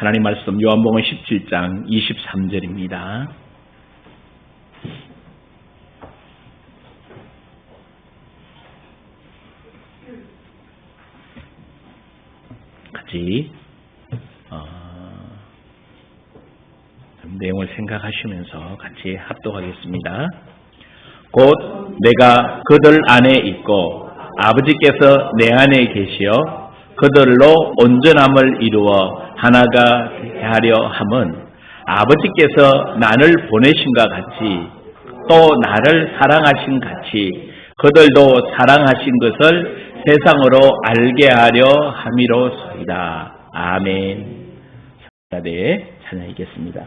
하나님 말씀 요한복음 17장 23절입니다. 같이 내용을 생각하시면서 같이 합독하겠습니다. 곧 내가 그들 안에 있고 아버지께서 내 안에 계시어 그들로 온전함을 이루어 하나가 하려 함은 아버지께서 나를 보내신과 같이 또 나를 사랑하신 같이 그들도 사랑하신 것을 세상으로 알게 하려 함이로소이다. 아멘. 네, 찬양하겠습니다.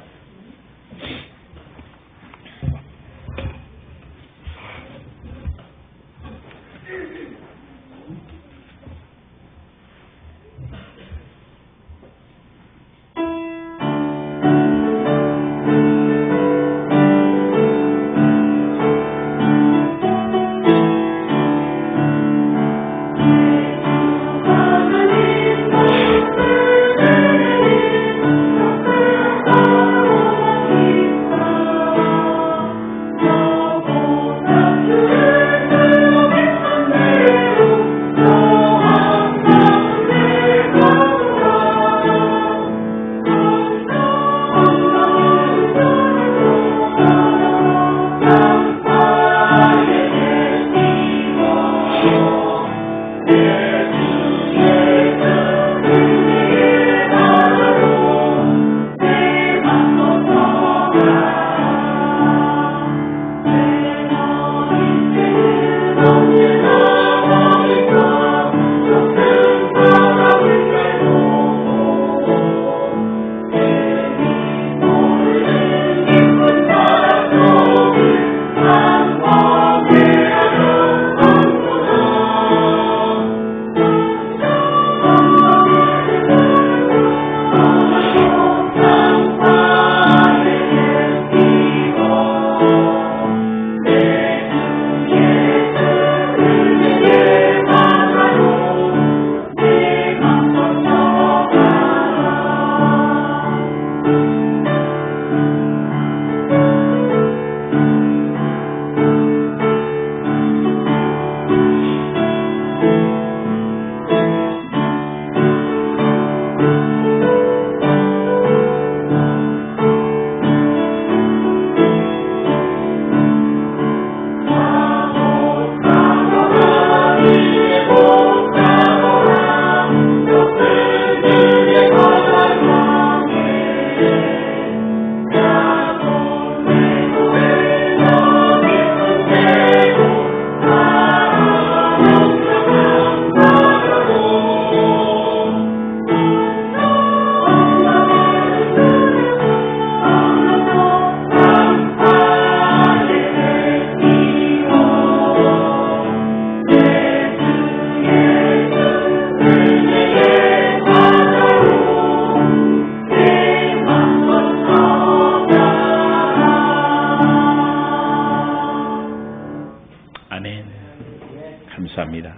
감사합니다.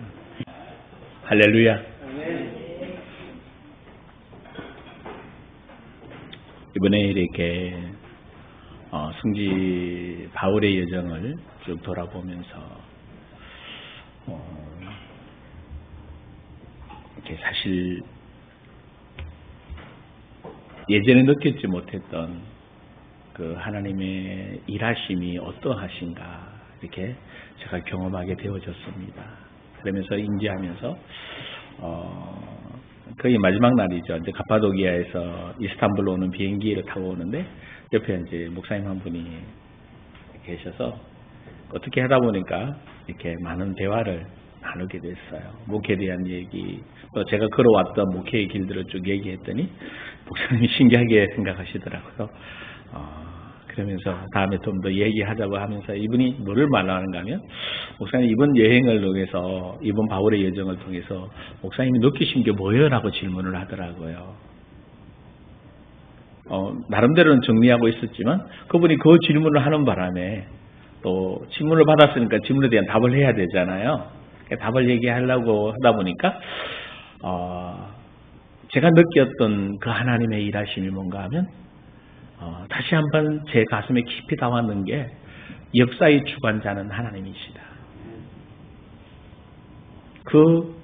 할렐루야. 이번에 이렇게 승지 바울의 여정을 쭉 돌아보면서 이렇게 사실 예전에 느꼈지 못했던 그 하나님의 일하심이 어떠하신가 이렇게 제가 경험하게 되어졌습니다. 그러면서 인지하면서 거의 마지막 날이죠. 이제 가파도기아에서 이스탄불로 오는 비행기를 타고 오는데 옆에 이제 목사님 한 분이 계셔서 어떻게 하다 보니까 이렇게 많은 대화를 나누게 됐어요. 목회에 대한 얘기, 또 제가 걸어왔던 목회의 길들을 쭉 얘기했더니 목사님이 신기하게 생각하시더라고요. 그러면서 다음에 좀 더 얘기하자고 하면서 이분이 뭐를 말하는가 하면 목사님 이번 여행을 통해서 이번 바울의 여정을 통해서 목사님이 느끼신 게 뭐예요? 라고 질문을 하더라고요. 나름대로는 정리하고 있었지만 그분이 그 질문을 하는 바람에 또 질문을 받았으니까 질문에 대한 답을 해야 되잖아요. 답을 얘기하려고 하다 보니까 제가 느꼈던 그 하나님의 일하심이 뭔가 하면 다시 한번 제 가슴에 깊이 담았는 게 역사의 주관자는 하나님이시다. 그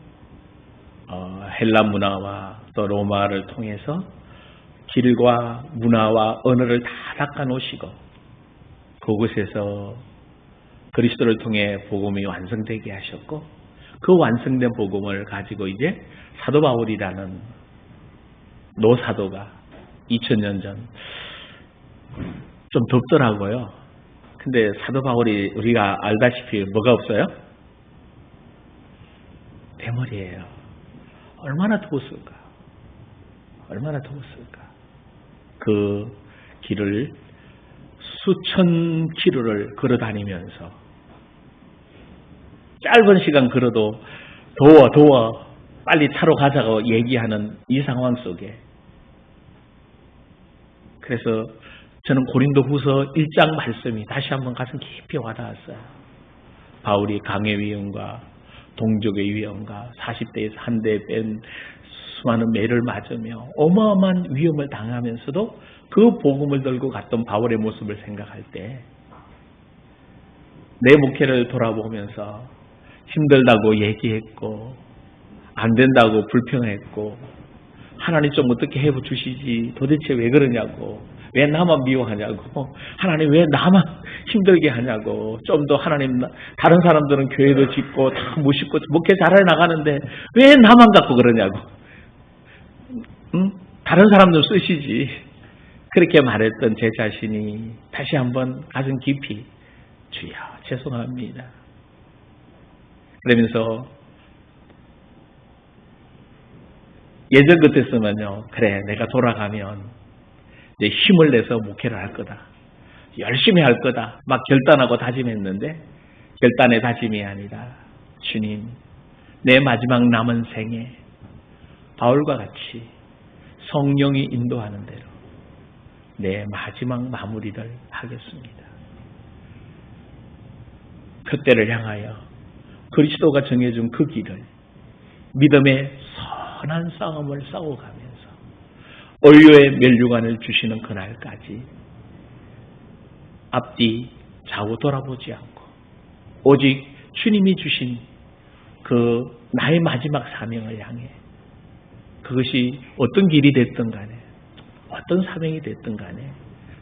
헬라 문화와 또 로마를 통해서 길과 문화와 언어를 다 닦아놓으시고 그곳에서 그리스도를 통해 복음이 완성되게 하셨고 그 완성된 복음을 가지고 이제 사도 바울이라는 노사도가 2000년 전 좀 덥더라고요. 근데 사도 바울이 우리가 알다시피 뭐가 없어요? 대머리예요. 얼마나 더웠을까? 얼마나 더웠을까? 그 길을 수천 킬로를 걸어 다니면서 짧은 시간 걸어도 더워 빨리 차로 가자고 얘기하는 이 상황 속에 그래서 저는 고린도후서 1장 말씀이 다시 한번 가슴 깊이 와닿았어요. 바울이 강의 위험과 동족의 위험과 40대에서 한 대 뺀 수많은 매를 맞으며 어마어마한 위험을 당하면서도 그 복음을 들고 갔던 바울의 모습을 생각할 때 내 목회를 돌아보면서 힘들다고 얘기했고 안 된다고 불평했고 하나님 좀 어떻게 해주시지 도대체 왜 그러냐고 왜 나만 미워하냐고 하나님 왜 나만 힘들게 하냐고 좀 더 하나님 다른 사람들은 교회도 짓고 다 멋있고 목회 잘해 나가는데 왜 나만 갖고 그러냐고 다른 사람들 쓰시지 그렇게 말했던 제 자신이 다시 한번 가슴 깊이 주여 죄송합니다 그러면서 예전 같았으면요 그래 내가 돌아가면 이제 힘을 내서 목회를 할 거다 열심히 할 거다 막 결단하고 다짐했는데 결단의 다짐이 아니라 주님 내 마지막 남은 생에 바울과 같이 성령이 인도하는 대로 내 마지막 마무리를 하겠습니다. 그때를 향하여 그리스도가 정해준 그 길을 믿음의 선한 싸움을 싸워가면서 원료의 멸류관을 주시는 그날까지 앞뒤 좌우 돌아보지 않고 오직 주님이 주신 그 나의 마지막 사명을 향해 그것이 어떤 길이 됐든 간에 어떤 사명이 됐든 간에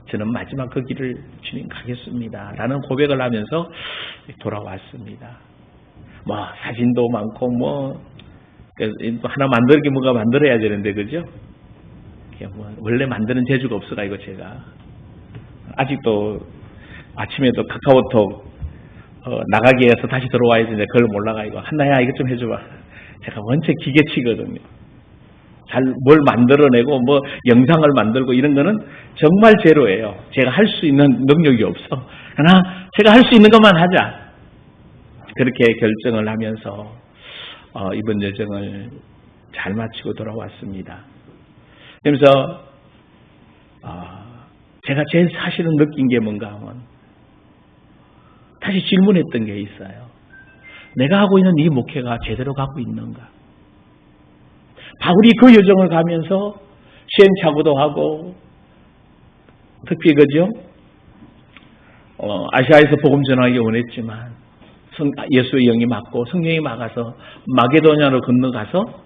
저는 마지막 그 길을 주님 가겠습니다 라는 고백을 하면서 돌아왔습니다. 뭐 사진도 많고 뭐 하나 만들기 뭔가 만들어야 되는데 그죠? 뭐 원래 만드는 재주가 없어가지고 제가 아직도 아침에도 카카오톡 나가게 해서 다시 들어와야 되는데 그걸 몰라가지고 한나야 이것 좀 해줘봐. 제가 원체 기계치거든요. 잘 뭘 만들어내고 뭐 영상을 만들고 이런 거는 정말 제로예요. 제가 할 수 있는 능력이 없어. 그러나 제가 할 수 있는 것만 하자. 그렇게 결정을 하면서 이번 여정을 잘 마치고 돌아왔습니다. 그러면서 제가 제일 사실은 느낀 게 뭔가 하면 다시 질문했던 게 있어요. 내가 하고 있는 이 목회가 제대로 가고 있는가? 바울이 그 여정을 가면서 시행착오도 하고 특히 그죠? 아시아에서 복음 전하기 원했지만 예수의 영이 막고 성령이 막아서 마게도냐로 건너가서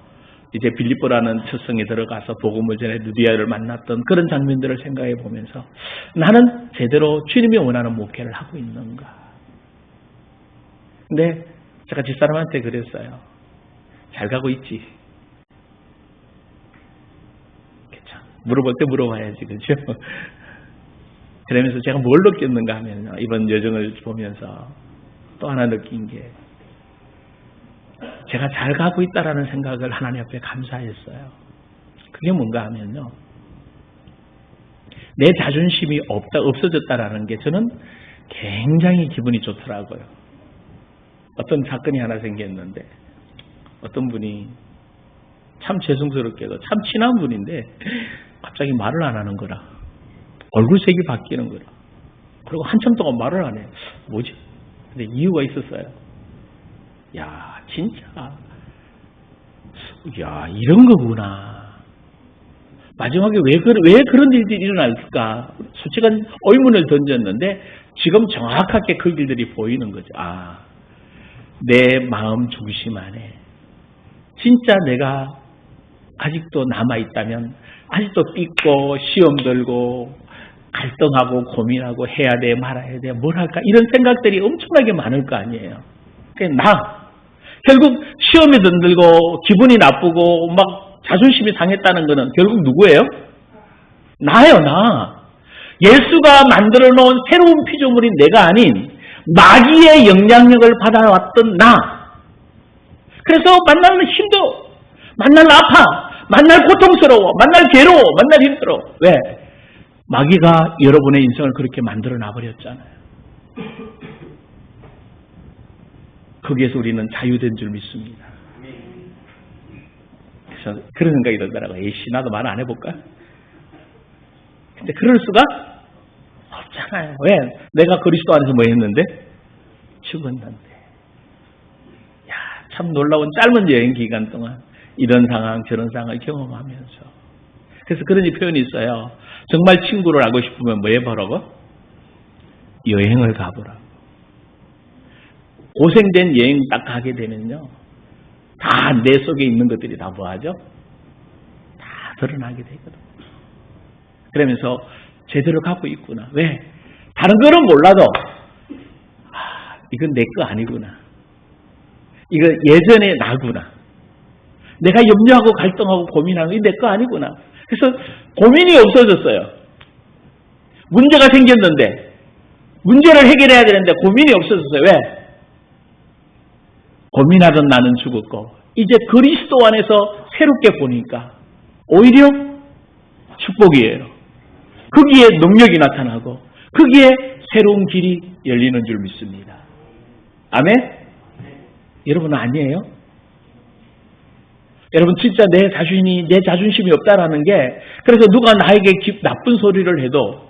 이제 빌립보라는 첫성에 들어가서 복음을 전해 루디아를 만났던 그런 장면들을 생각해 보면서 나는 제대로 주님이 원하는 목회를 하고 있는가? 근데 제가 집사람한테 그랬어요. 잘 가고 있지? 물어볼 때 물어봐야지, 그죠? 그러면서 제가 뭘 느꼈는가 하면 이번 여정을 보면서 또 하나 느낀 게 제가 잘 가고 있다라는 생각을 하나님 앞에 감사했어요. 그게 뭔가 하면요. 내 자존심이 없어졌다라는 게 저는 굉장히 기분이 좋더라고요. 어떤 사건이 하나 생겼는데 어떤 분이 참 죄송스럽게도 참 친한 분인데 갑자기 말을 안 하는 거라. 얼굴색이 바뀌는 거라. 그리고 한참 동안 말을 안 해. 뭐지? 근데 이유가 있었어요. 야, 진짜. 야, 이런 거구나. 마지막에 왜 그런 일들이 일어날까? 솔직한 의문을 던졌는데 지금 정확하게 그 일들이 보이는 거죠. 아, 내 마음 중심 안에 진짜 내가 아직도 남아있다면 아직도 삐고 시험 들고 갈등하고 고민하고 해야 돼 말아야 돼 뭘 할까 이런 생각들이 엄청나게 많을 거 아니에요. 나 결국 시험에 던들고 기분이 나쁘고 막 자존심이 상했다는 거는 결국 누구예요? 나예요. 나. 예수가 만들어 놓은 새로운 피조물인 내가 아닌 마귀의 영향력을 받아왔던 나. 그래서 만나면 힘들어. 만날 아파. 만날 고통스러워. 만날 괴로워. 만날 힘들어. 왜? 마귀가 여러분의 인생을 그렇게 만들어 놔버렸잖아요. 거기에서 우리는 자유된 줄 믿습니다. 그래서 그런 생각이 들더라고요. 에이씨, 나도 말 안 해볼까? 근데 그럴 수가 없잖아요. 왜? 내가 그리스도 안에서 뭐 했는데? 죽었는데. 야, 참 놀라운 짧은 여행 기간 동안 이런 상황, 저런 상황을 경험하면서. 그래서 그런 표현이 있어요. 정말 친구를 알고 싶으면 뭐 해보라고? 여행을 가보라고. 고생된 여행 딱 가게 되면요. 다 내 속에 있는 것들이 다 뭐하죠? 다 드러나게 되거든. 그러면서 제대로 갖고 있구나. 왜? 다른 거는 몰라도 이건 내 거 아니구나. 이거 예전의 나구나. 내가 염려하고 갈등하고 고민하는 게 내 거 아니구나. 그래서 고민이 없어졌어요. 문제가 생겼는데 문제를 해결해야 되는데 고민이 없어졌어요. 왜? 고민하던 나는 죽었고 이제 그리스도 안에서 새롭게 보니까 오히려 축복이에요. 거기에 능력이 나타나고 거기에 새로운 길이 열리는 줄 믿습니다. 아멘? 여러분은 아니에요? 여러분 진짜 내 자존심이 없다라는 게 그래서 누가 나에게 나쁜 소리를 해도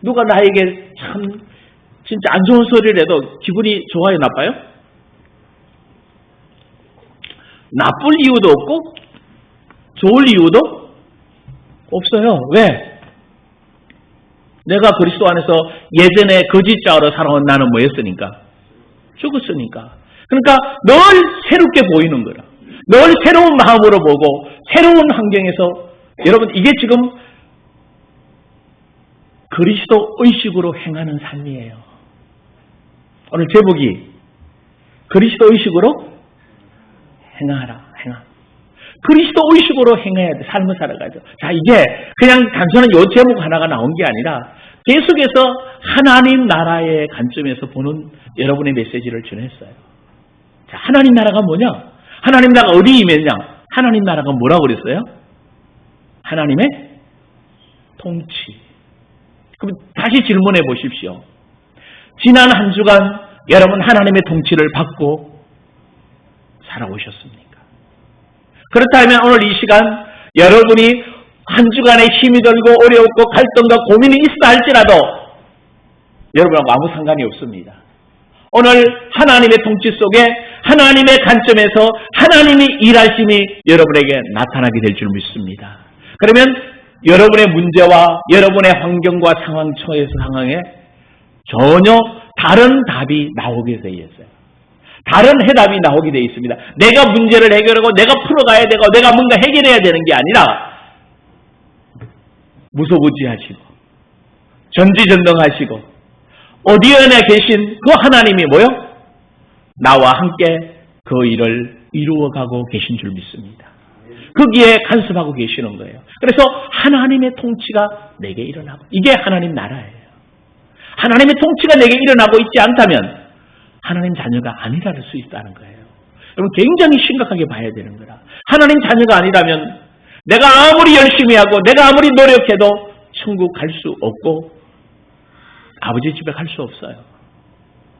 누가 나에게 참 진짜 안 좋은 소리를 해도 기분이 좋아요? 나빠요? 나쁠 이유도 없고 좋을 이유도 없어요. 왜? 내가 그리스도 안에서 예전에 거짓자로 살아온 나는 뭐였으니까? 죽었으니까. 그러니까 늘 새롭게 보이는 거라. 늘 새로운 마음으로 보고 새로운 환경에서 여러분 이게 지금 그리스도 의식으로 행하는 삶이에요. 오늘 제목이 그리스도 의식으로 행하라. 그리스도 의식으로 행해야 돼. 삶을 살아가죠. 자, 이게 그냥 단순한 요 제목 하나가 나온 게 아니라 계속해서 하나님 나라의 관점에서 보는 여러분의 메시지를 전했어요. 자, 하나님 나라가 뭐냐? 하나님 나라가 어디에 임했냐? 하나님 나라가 뭐라고 그랬어요? 하나님의 통치. 그럼 다시 질문해 보십시오. 지난 한 주간 여러분 하나님의 통치를 받고 살아오셨습니까? 그렇다면 오늘 이 시간 여러분이 한 주간에 힘이 들고 어려웠고 갈등과 고민이 있다 할지라도 여러분하고 아무 상관이 없습니다. 오늘 하나님의 통치 속에 하나님의 관점에서 하나님이 일하심이 여러분에게 나타나게 될 줄 믿습니다. 그러면 여러분의 문제와 여러분의 환경과 상황에 전혀 다른 답이 나오게 되어 있어요. 다른 해답이 나오게 되어 있습니다. 내가 문제를 해결하고 내가 풀어가야 되고 내가 뭔가 해결해야 되는 게 아니라 무소부지하시고 전지전능하시고 어디에나 계신 그 하나님이 뭐요? 나와 함께 그 일을 이루어가고 계신 줄 믿습니다. 거기에 간섭하고 계시는 거예요. 그래서 하나님의 통치가 내게 일어나고 이게 하나님 나라예요. 하나님의 통치가 내게 일어나고 있지 않다면 하나님 자녀가 아니라를 수 있다는 거예요. 여러분 굉장히 심각하게 봐야 되는 거라. 하나님 자녀가 아니라면 내가 아무리 열심히 하고 내가 아무리 노력해도 천국 갈 수 없고 아버지 집에 갈 수 없어요.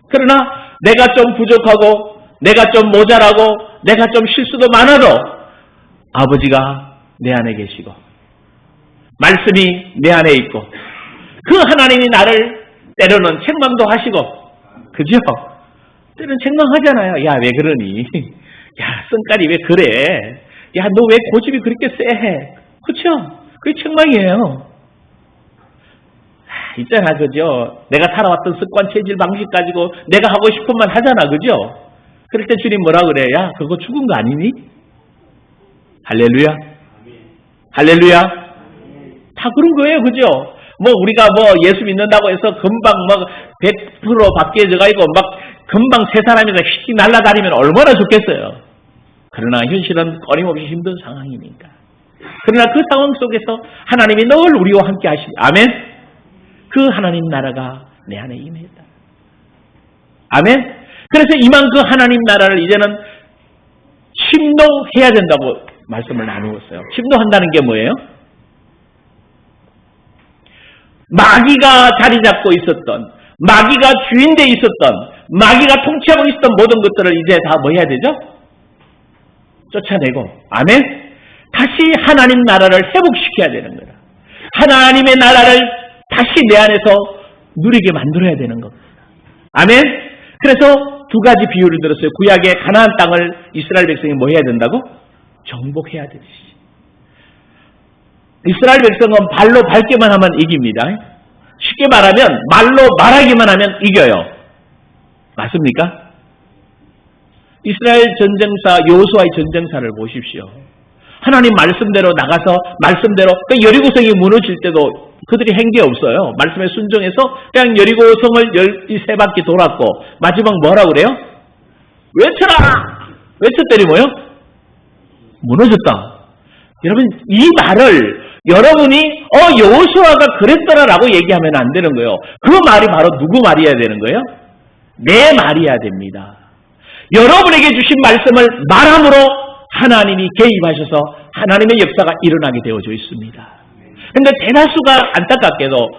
그러나 내가 좀 부족하고 내가 좀 모자라고 내가 좀 실수도 많아도 아버지가 내 안에 계시고 말씀이 내 안에 있고 그 하나님이 나를 때로는 책망도 하시고 그죠? 때로는 책망하잖아요. 야, 왜 그러니? 야, 성깔이 왜 그래? 야, 너 왜 고집이 그렇게 세해? 그렇죠? 그게 책망이에요. 있잖아, 그죠? 내가 살아왔던 습관, 체질, 방식 가지고 내가 하고 싶은 말 하잖아, 그죠? 그럴 때 주님 뭐라 그래? 야, 그거 죽은 거 아니니? 할렐루야. 할렐루야. 다 그런 거예요, 그죠? 뭐 우리가 뭐 예수 믿는다고 해서 금방 막 100% 바뀌어져 가지고 막 금방 새 사람이가 휙 날아다니면 얼마나 좋겠어요. 그러나 현실은 끊임없이 힘든 상황이니까. 그러나 그 상황 속에서 하나님이 늘 우리와 함께 하시니, 아멘. 그 하나님 나라가 내 안에 임했다. 아멘. 그래서 임한 그 하나님 나라를 이제는 침노해야 된다고 말씀을 나누었어요. 침노한다는 게 뭐예요? 마귀가 자리 잡고 있었던, 마귀가 주인돼 있었던, 마귀가 통치하고 있었던 모든 것들을 이제 다 뭐 해야 되죠? 쫓아내고, 아멘? 다시 하나님 나라를 회복시켜야 되는 거다. 하나님의 나라를 다시 내 안에서 누리게 만들어야 되는 겁니다. 아멘? 그래서 두 가지 비유를 들었어요. 구약의 가나안 땅을 이스라엘 백성이 뭐 해야 된다고? 정복해야 되듯이. 이스라엘 백성은 발로 밟기만 하면 이깁니다. 쉽게 말하면 말로 말하기만 하면 이겨요. 맞습니까? 이스라엘 전쟁사 여호수아의 전쟁사를 보십시오. 하나님 말씀대로 나가서 말씀대로 여리고성이 무너질 때도 그들이 한 게 없어요. 말씀에 순종해서 그냥 여리고성을 13바퀴 돌았고 마지막 뭐라고 그래요? 외쳐라! 외쳤더니 뭐요? 무너졌다. 여러분 이 말을 여러분이 여호수아가 그랬더라라고 얘기하면 안 되는 거예요. 그 말이 바로 누구 말이어야 되는 거예요? 내 말이어야 됩니다. 여러분에게 주신 말씀을 말함으로 하나님이 개입하셔서 하나님의 역사가 일어나게 되어져 있습니다. 그런데 대다수가 안타깝게도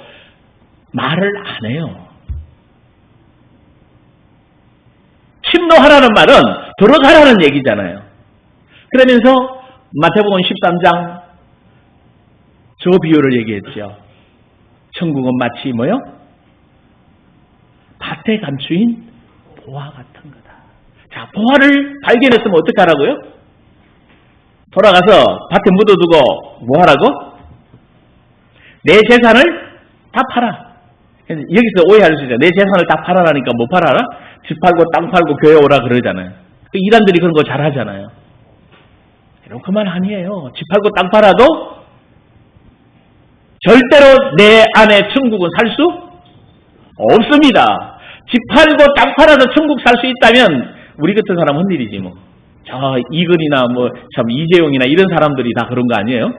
말을 안 해요. 침노하라는 말은 들어가라는 얘기잖아요. 그러면서 마태복음 13장 저 비유를 얘기했죠. 천국은 마치 뭐요? 밭에 감추인 보화 같은 거다. 자, 보화를 발견했으면 어떡하라고요? 돌아가서 밭에 묻어두고 뭐 하라고? 내 재산을 다 팔아. 여기서 오해할 수 있어요. 내 재산을 다 팔아라니까 뭐 팔아라? 집 팔고 땅 팔고 교회 오라 그러잖아요. 이단들이 그런 거 잘 하잖아요. 여러분 그 말 아니에요. 집 팔고 땅 팔아도 절대로 내 안에 천국은 살 수 없습니다. 집 팔고 땅 팔아서 천국 살 수 있다면 우리 같은 사람 흔일이지 뭐. 저 이근이나 뭐 참 이재용이나 이런 사람들이 다 그런 거 아니에요?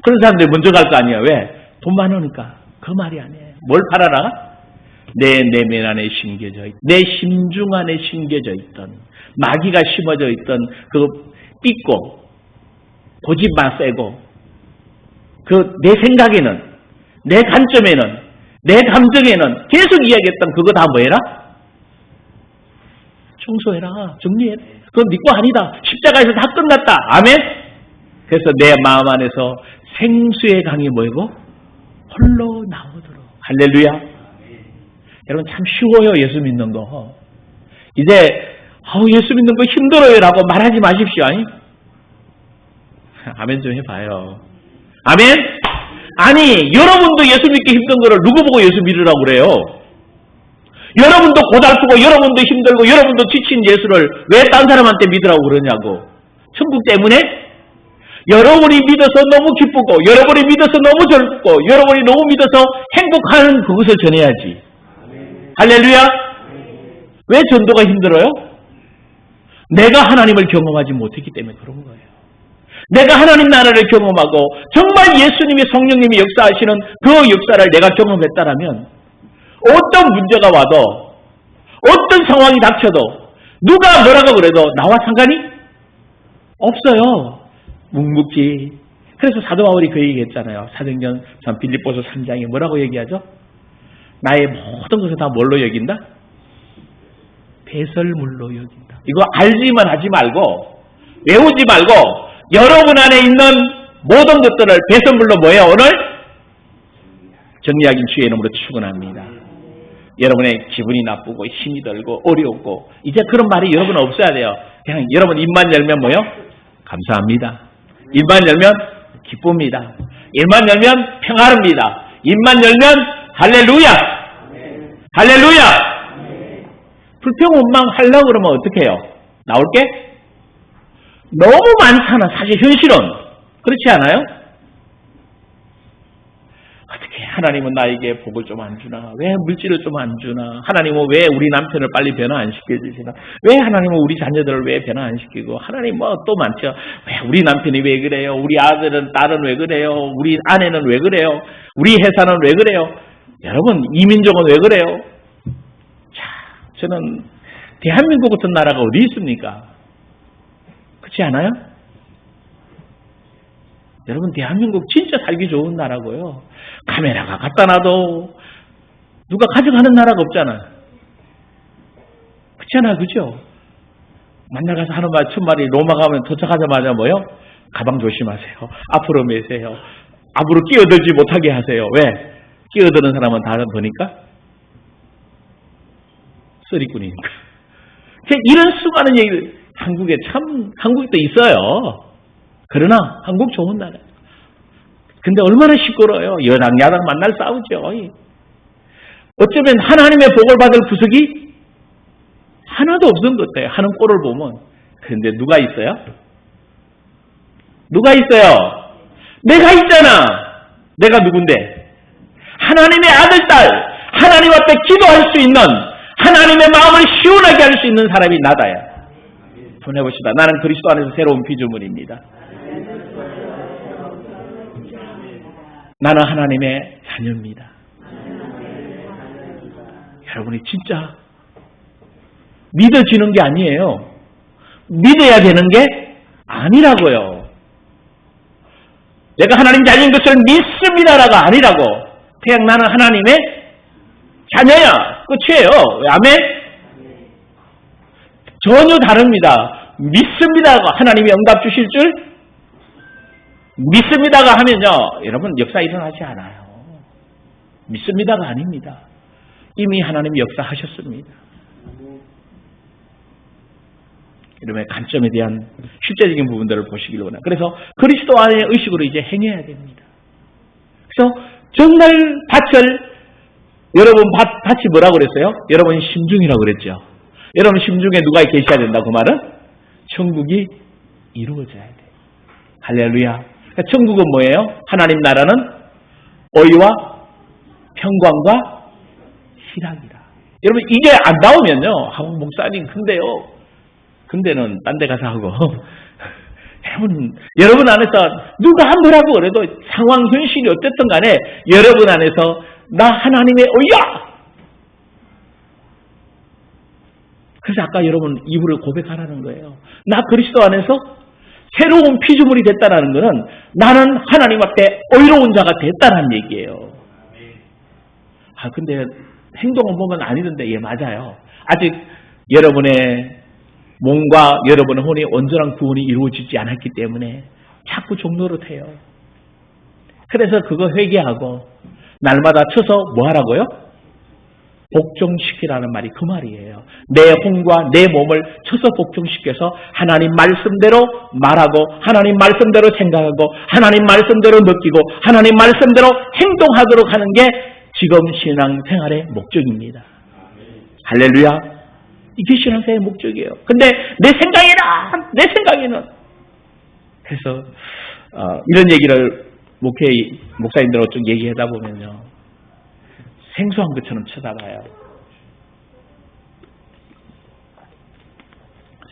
그런 사람들이 먼저 갈 거 아니에요. 왜? 돈 많으니까. 그 말이 아니에요. 뭘 팔아라? 내 내면 안에 심겨져 있던, 내 심중 안에 심겨져 있던, 마귀가 심어져 있던 그 삐고 고집만 세고 그 내 생각에는, 내 관점에는, 내 감정에는 계속 이야기했던 그거 다 뭐해라? 청소해라. 정리해라. 그건 네 거 아니다. 십자가에서 다 끝났다. 아멘? 그래서 내 마음 안에서 생수의 강이 뭐이고? 홀로 나오도록. 할렐루야. 여러분 참 쉬워요. 예수 믿는 거. 이제 예수 믿는 거 힘들어요 라고 말하지 마십시오. 아멘 좀 해봐요. 아멘? 아니 여러분도 예수 믿기 힘든 거를 누구 보고 예수 믿으라고 그래요? 여러분도 고달프고 여러분도 힘들고 여러분도 지친 예수를 왜 딴 사람한테 믿으라고 그러냐고. 천국 때문에? 여러분이 믿어서 너무 기쁘고 여러분이 믿어서 너무 즐겁고 여러분이 너무 믿어서 행복한 그것을 전해야지. 할렐루야. 왜 전도가 힘들어요? 내가 하나님을 경험하지 못했기 때문에 그런 거예요. 내가 하나님 나라를 경험하고 정말 예수님이 성령님이 역사하시는 그 역사를 내가 경험했다라면 어떤 문제가 와도 어떤 상황이 닥쳐도 누가 뭐라고 그래도 나와 상관이 없어요. 묵묵히. 그래서 사도 바울이 그 얘기했잖아요. 사도행전 빌립보서 3장에 뭐라고 얘기하죠? 나의 모든 것을 다 뭘로 여긴다? 배설물로 여긴다. 이거 알지만 하지 말고 외우지 말고 여러분 안에 있는 모든 것들을 배설물로 뭐예요? 오늘 정리하긴 주의 이름으로 축원합니다. 여러분의 기분이 나쁘고 힘이 들고 어렵고 이제 그런 말이 여러분 없어야 돼요. 그냥 여러분 입만 열면 뭐요? 감사합니다. 입만 열면 기쁩니다. 입만 열면 평화롭니다. 입만 열면 할렐루야! 할렐루야! 불평, 원망 하려고 그러면 어떻게 해요? 나올 게 너무 많잖아. 사실 현실은. 그렇지 않아요? 어떻게 하나님은 나에게 복을 좀 안 주나? 왜 물질을 좀 안 주나? 하나님은 왜 우리 남편을 빨리 변화 안 시켜주시나? 왜 하나님은 우리 자녀들을 왜 변화 안 시키고? 하나님 뭐 또 많죠. 왜 우리 남편이 왜 그래요? 우리 아들은 딸은 왜 그래요? 우리 아내는 왜 그래요? 우리 회사는 왜 그래요? 여러분 이 민족은 왜 그래요? 자, 저는 대한민국 같은 나라가 어디 있습니까? 그렇지 않아요? 여러분 대한민국 진짜 살기 좋은 나라고요. 카메라가 갖다 놔도 누가 가져가는 나라가 없잖아요. 그렇잖아요. 그죠? 만나가서 하는 말 첫 말이 로마 가면 도착하자마자 뭐요? 가방 조심하세요. 앞으로 매세요. 앞으로 끼어들지 못하게 하세요. 왜? 끼어드는 사람은 다 보니까 쓰리꾼이니까. 이런 수많은 얘기를 한국에 참 한국도 있어요. 그러나 한국 좋은 나라. 근데 얼마나 시끄러워요. 여당 야당 만날 싸우죠. 어쩌면 하나님의 복을 받을 구석이 하나도 없는 것 같아요. 하는 꼴을 보면. 그런데 누가 있어요? 누가 있어요? 내가 있잖아. 내가 누군데? 하나님의 아들, 딸. 하나님 앞에 기도할 수 있는, 하나님의 마음을 시원하게 할 수 있는 사람이 나다요. 한번 해봅시다. 나는 그리스도 안에서 새로운 피조물입니다. 나는 하나님의 자녀입니다. 여러분이 진짜 믿어지는 게 아니에요. 믿어야 되는 게 아니라고요. 내가 하나님 자녀인 것을 믿습니다라가 아니라고. 그냥 나는 하나님의 자녀야. 끝이에요. 아멘? 전혀 다릅니다. 믿습니다가 하나님이 응답 주실 줄 믿습니다가 하면요. 여러분 역사 일어나지 않아요. 믿습니다가 아닙니다. 이미 하나님이 역사하셨습니다. 이름의 관점에 대한 실제적인 부분들을 보시길 원합니다. 그래서 그리스도 안의 의식으로 이제 행해야 됩니다. 그래서 정말 밭을 여러분 밭이 뭐라고 그랬어요? 여러분 심중이라고 그랬죠. 여러분 심중에 누가 계셔야 된다 그 말은? 천국이 이루어져야 돼요. 할렐루야. 천국은 뭐예요? 하나님 나라는 의와 평강과 희락이라. 여러분 이게 안 나오면요. 목사님 근데는 딴 데 가서 하고 여러분 안에서 누가 뭐라고 그래도 상황 현실이 어쨌든 간에 여러분 안에서 나 하나님의 의야. 그래서 아까 여러분 입으로 고백하라는 거예요. 나 그리스도 안에서 새로운 피조물이 됐다는 것은 나는 하나님 앞에 의로운 자가 됐다는 얘기예요. 근데 행동을 보면 아니던데 예 맞아요. 아직 여러분의 몸과 여러분의 혼이 온전한 구원이 이루어지지 않았기 때문에 자꾸 종노릇해요. 그래서 그거 회개하고 날마다 쳐서 뭐 하라고요? 복종시키라는 말이 그 말이에요. 내 혼과 내 몸을 쳐서 복종시켜서 하나님 말씀대로 말하고 하나님 말씀대로 생각하고 하나님 말씀대로 느끼고 하나님 말씀대로 행동하도록 하는 게 지금 신앙생활의 목적입니다. 할렐루야. 이게 신앙생활의 목적이에요. 근데 내 생각에는 그래서 이런 얘기를 목사님들하고 좀 얘기하다 보면요. 생소한 것처럼 쳐다봐요.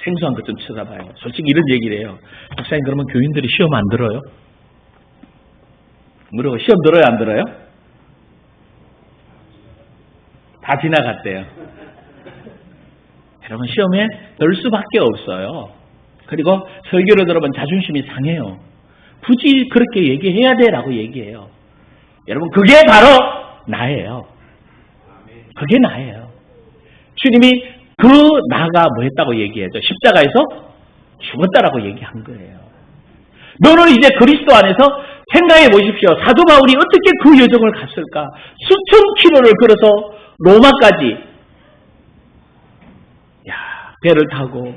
생소한 것처럼 쳐다봐요. 솔직히 이런 얘기를 해요. 목사님 그러면 교인들이 시험 안 들어요? 물어보 시험 들어요 안 들어요? 다 지나갔대요. 여러분 시험에 들 수밖에 없어요. 그리고 설교를 들으면 자존심이 상해요. 굳이 그렇게 얘기해야 돼라고 얘기해요. 여러분 그게 바로 나예요. 그게 나예요. 주님이 그 나가 뭐 했다고 얘기해야죠. 십자가에서 죽었다라고 얘기한 거예요. 너는 이제 그리스도 안에서 생각해 보십시오. 사도 바울이 어떻게 그 여정을 갔을까? 수천 킬로를 걸어서 로마까지 배를 타고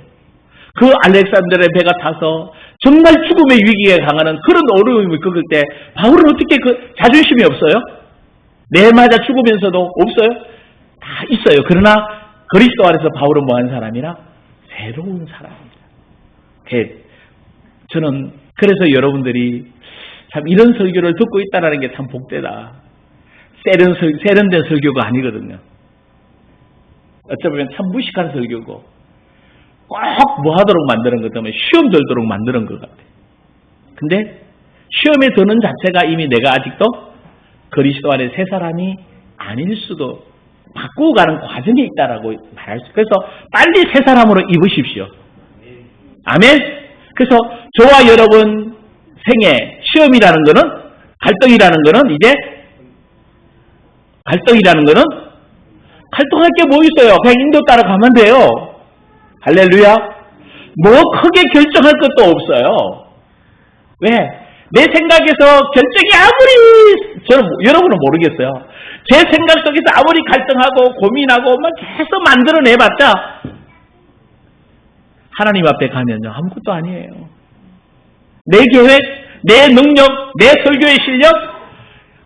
그 알렉산드르의 배가 타서 정말 죽음의 위기에 강하는 그런 어려움을 겪을 때 바울은 어떻게 그 자존심이 없어요? 내 맞아 죽으면서도 없어요? 다 있어요. 그러나 그리스도 안에서 바울은 뭐한 사람이라? 새로운 사람입니다. 저는 그래서 여러분들이 참 이런 설교를 듣고 있다는 게 참 복되다. 세련된 설교가 아니거든요. 어쩌면 참 무식한 설교고 꼭 뭐 하도록 만드는 것 때문에 시험 들도록 만드는 것 같아요. 근데 시험에 드는 자체가 이미 내가 아직도 그리스도 안에 새 사람이 아닐 수도 바꾸고 가는 과정에 있다라고 말할 수 있어요. 그래서 빨리 새 사람으로 입으십시오. 아멘? 그래서 저와 여러분 생애 시험이라는 거는 갈등이라는 거는 이제 갈등이라는 거는 갈등할 게 뭐 있어요? 그냥 인도 따라가면 돼요. 할렐루야. 뭐 크게 결정할 것도 없어요. 왜? 내 생각에서 결정이 아무리 저는 여러분은 모르겠어요. 제 생각 속에서 아무리 갈등하고 고민하고 막 계속 만들어내봤자 하나님 앞에 가면요 아무것도 아니에요. 내 계획, 내 능력, 내 설교의 실력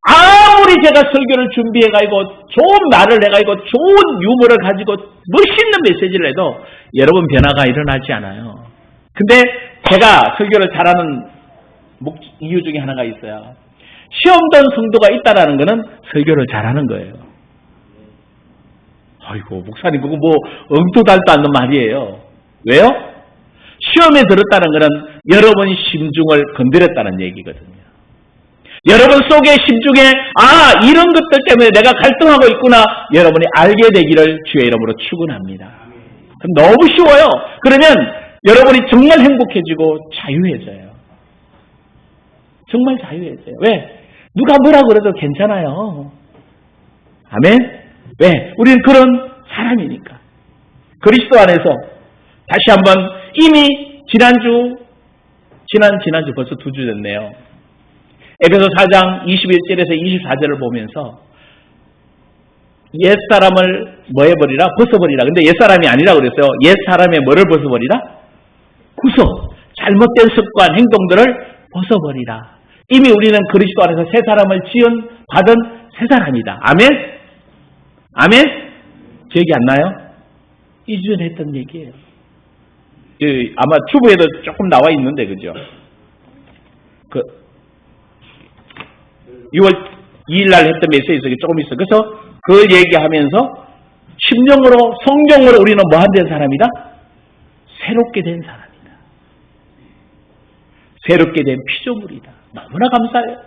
아무리 제가 설교를 준비해가지고 좋은 말을 해가지고 좋은 유머를 가지고 멋있는 메시지를 해도 여러분 변화가 일어나지 않아요. 근데 제가 설교를 잘하는 이유 중에 하나가 있어요. 시험던 성도가 있다라는 것은 설교를 잘하는 거예요. 아이고 목사님 그거 뭐 엉도 달도 않는 말이에요. 왜요? 시험에 들었다는 것은 여러분이 심중을 건드렸다는 얘기거든요. 여러분 속의 심중에 이런 것들 때문에 내가 갈등하고 있구나 여러분이 알게 되기를 주의 이름으로 축원합니다. 그럼 너무 쉬워요. 그러면 여러분이 정말 행복해지고 자유해져요. 정말 자유해져요. 왜? 누가 뭐라 그래도 괜찮아요. 아멘? 왜? 우리는 그런 사람이니까. 그리스도 안에서 다시 한번 이미 지난주 벌써 2주 됐네요. 에베소 4장 21절에서 24절을 보면서 옛사람을 뭐 해버리라? 벗어버리라. 근데 옛사람이 아니라 그랬어요. 옛사람의 뭐를 벗어버리라? 구속, 잘못된 습관, 행동들을 벗어버리라. 이미 우리는 그리스도 안에서 새 사람을 받은 새 사람이다. 아멘? 아멘? 기억이 안 나요? 2주 전에 했던 얘기예요. 아마 튜브에도 조금 나와 있는데, 그죠? 6월 2일날 했던 메시지에서 조금 있어요. 그래서 그걸 얘기하면서 심령으로, 성경으로 우리는 뭐 한 된 사람이다? 새롭게 된 사람이다. 새롭게 된 피조물이다. 너무나 감사해요.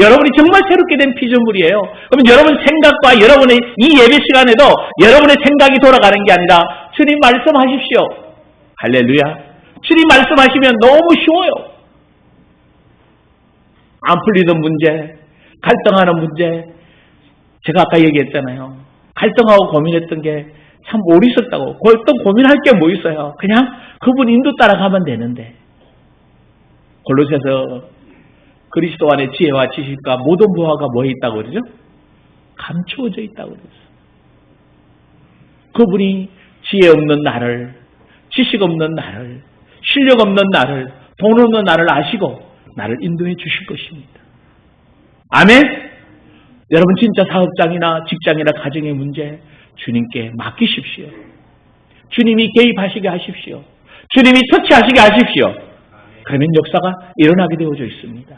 여러분이 정말 새롭게 된 피조물이에요. 그러면 여러분 생각과 여러분의 이 예배 시간에도 여러분의 생각이 돌아가는 게 아니라 주님 말씀하십시오. 할렐루야. 주님 말씀하시면 너무 쉬워요. 안 풀리는 문제, 갈등하는 문제, 제가 아까 얘기했잖아요. 갈등하고 고민했던 게 참 오래 있었다고. 또 고민할 게 뭐 있어요. 그냥 그분 인도 따라가면 되는데. 골로새서 그리스도 안에 지혜와 지식과 모든 부하가 뭐에 있다고 그러죠? 감추어져 있다고 그랬어요. 그분이 지혜 없는 나를, 지식 없는 나를, 실력 없는 나를, 돈 없는 나를 아시고 나를 인도해 주실 것입니다. 아멘? 여러분 진짜 사업장이나 직장이나 가정의 문제 주님께 맡기십시오. 주님이 개입하시게 하십시오. 주님이 터치하시게 하십시오. 그러면 역사가 일어나게 되어져 있습니다.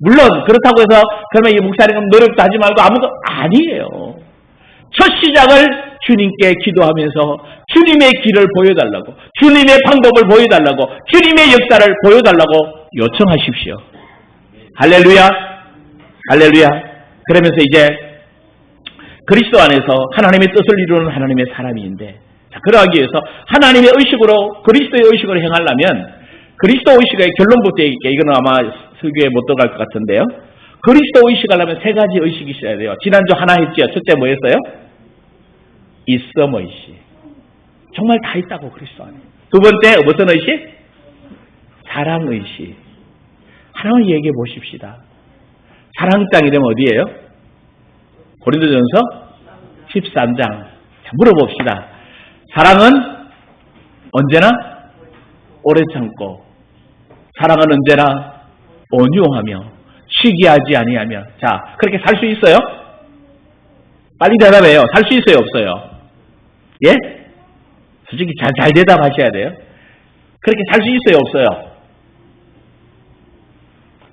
물론 그렇다고 해서 그러면 이 목사님은 노력도 하지 말고 아무것도 아니에요. 첫 시작을 주님께 기도하면서 주님의 길을 보여달라고, 주님의 방법을 보여달라고, 주님의 역사를 보여달라고 요청하십시오. 할렐루야, 할렐루야. 그러면서 이제 그리스도 안에서 하나님의 뜻을 이루는 하나님의 사람인데, 자, 그러하기 위해서 하나님의 의식으로, 그리스도의 의식으로 행하려면 그리스도 의식의 결론부터 얘기할게요. 이거는 아마 설교에 못 들어갈 것 같은데요. 그리스도 의식하려면 3가지 의식이 있어야 돼요. 지난주 하나 했죠. 첫째 뭐 했어요? 있음 의식. 정말 다 있다고 그리스도 안에. 두 번째 무슨 의식? 사랑 의식. 하나만 얘기해 보십시다. 사랑 장이 되면 어디예요? 고린도전서 13장. 자, 물어봅시다. 사랑은 언제나 오래 참고 사랑은 언제나 온유하며 시기하지 아니하며. 자, 그렇게 살 수 있어요? 빨리 대답해요. 살 수 있어요, 없어요? 예? 솔직히 잘 대답하셔야 돼요. 그렇게 살 수 있어요, 없어요?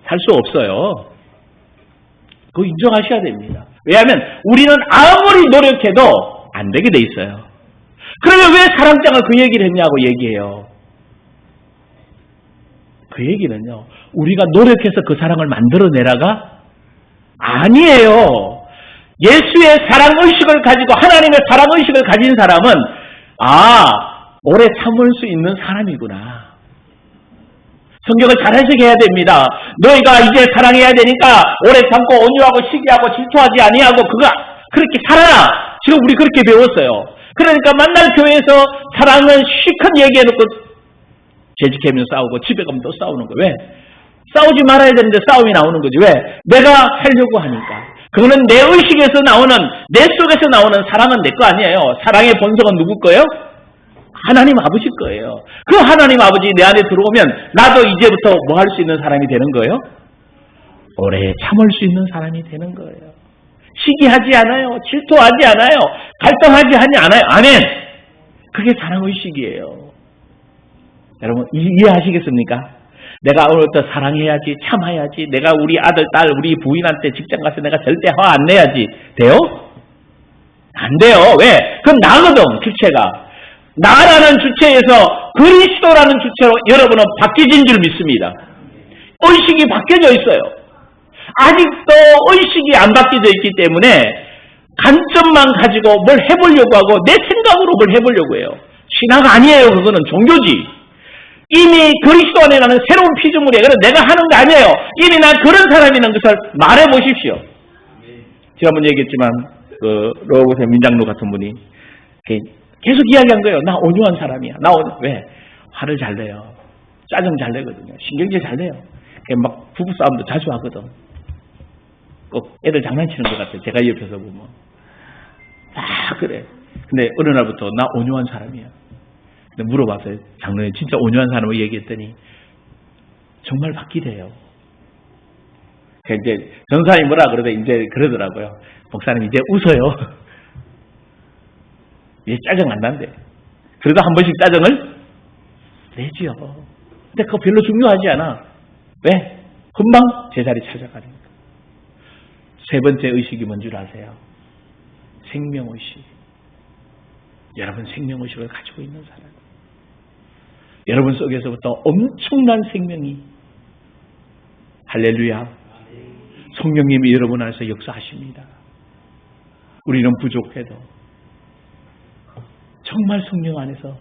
살 수 없어요. 그거 인정하셔야 됩니다. 왜냐하면 우리는 아무리 노력해도 안 되게 돼 있어요. 그러면 왜 사랑장을 그 얘기를 했냐고 얘기해요. 그 얘기는요, 우리가 노력해서 그 사랑을 만들어내라가 아니에요. 예수의 사랑의식을 가지고 하나님의 사랑의식을 가진 사람은 오래 참을 수 있는 사람이구나. 성경을 잘 해석해야 됩니다. 너희가 이제 사랑해야 되니까 오래 참고 온유하고 시기하고 질투하지 아니하고 그렇게 살아라. 지금 우리 그렇게 배웠어요. 그러니까 만날 교회에서 사랑은 시컷 얘기해놓고 재직하면 싸우고 집에 가면 또 싸우는 거예요. 왜? 싸우지 말아야 되는데 싸움이 나오는 거지. 왜? 내가 하려고 하니까. 그거는 내 의식에서 나오는, 내 속에서 나오는 사랑은 내 거 아니에요. 사랑의 본성은 누구 거예요? 하나님 아버지 거예요. 그 하나님 아버지 내 안에 들어오면 나도 이제부터 뭐 할 수 있는 사람이 되는 거예요? 오래 참을 수 있는 사람이 되는 거예요. 시기하지 않아요. 질투하지 않아요. 갈등하지 않아요. 아멘. 그게 사랑의식이에요. 여러분 이해하시겠습니까? 내가 오늘부터 사랑해야지, 참아야지, 내가 우리 아들, 딸, 우리 부인한테 직장 가서 내가 절대 화 안 내야지. 돼요? 안 돼요. 왜? 그건 나거든, 주체가. 나라는 주체에서 그리스도라는 주체로 여러분은 바뀌어진 줄 믿습니다. 의식이 바뀌어져 있어요. 아직도 의식이 안 바뀌어져 있기 때문에 관점만 가지고 뭘 해보려고 하고 내 생각으로 뭘 해보려고 해요. 신앙 아니에요. 그거는 종교지. 이미 그리스도 안에 나는 새로운 피조물이에요. 그래서 내가 하는 거 아니에요. 이미 난 그런 사람이라는 것을 말해보십시오. 지난번 얘기했지만 로고세 민장로 같은 분이 계속 이야기한 거예요. 나 온유한 사람이야. 왜? 화를 잘 내요. 짜증 잘 내거든요. 신경질 잘 내요. 막 부부싸움도 자주 하거든. 꼭 애들 장난치는 것 같아요. 제가 옆에서 보면. 그래. 근데 어느 날부터 나 온유한 사람이야. 근데 물어봤어요. 장로님 진짜 온유한 사람을 얘기했더니 정말 바뀌대요. 이제 전사님이 뭐라 그러대 이제 그러더라고요. 목사님 이제 웃어요. 이제 짜증 안 난대. 그래도 한 번씩 짜증을 내지요. 근데 그거 별로 중요하지 않아. 왜? 금방 제자리 찾아가니까. 세 번째 의식이 뭔 줄 아세요? 생명의식. 여러분 생명의식을 가지고 있는 사람. 여러분 속에서부터 엄청난 생명이 할렐루야. 성령님이 여러분 안에서 역사하십니다. 우리는 부족해도 정말 성령 안에서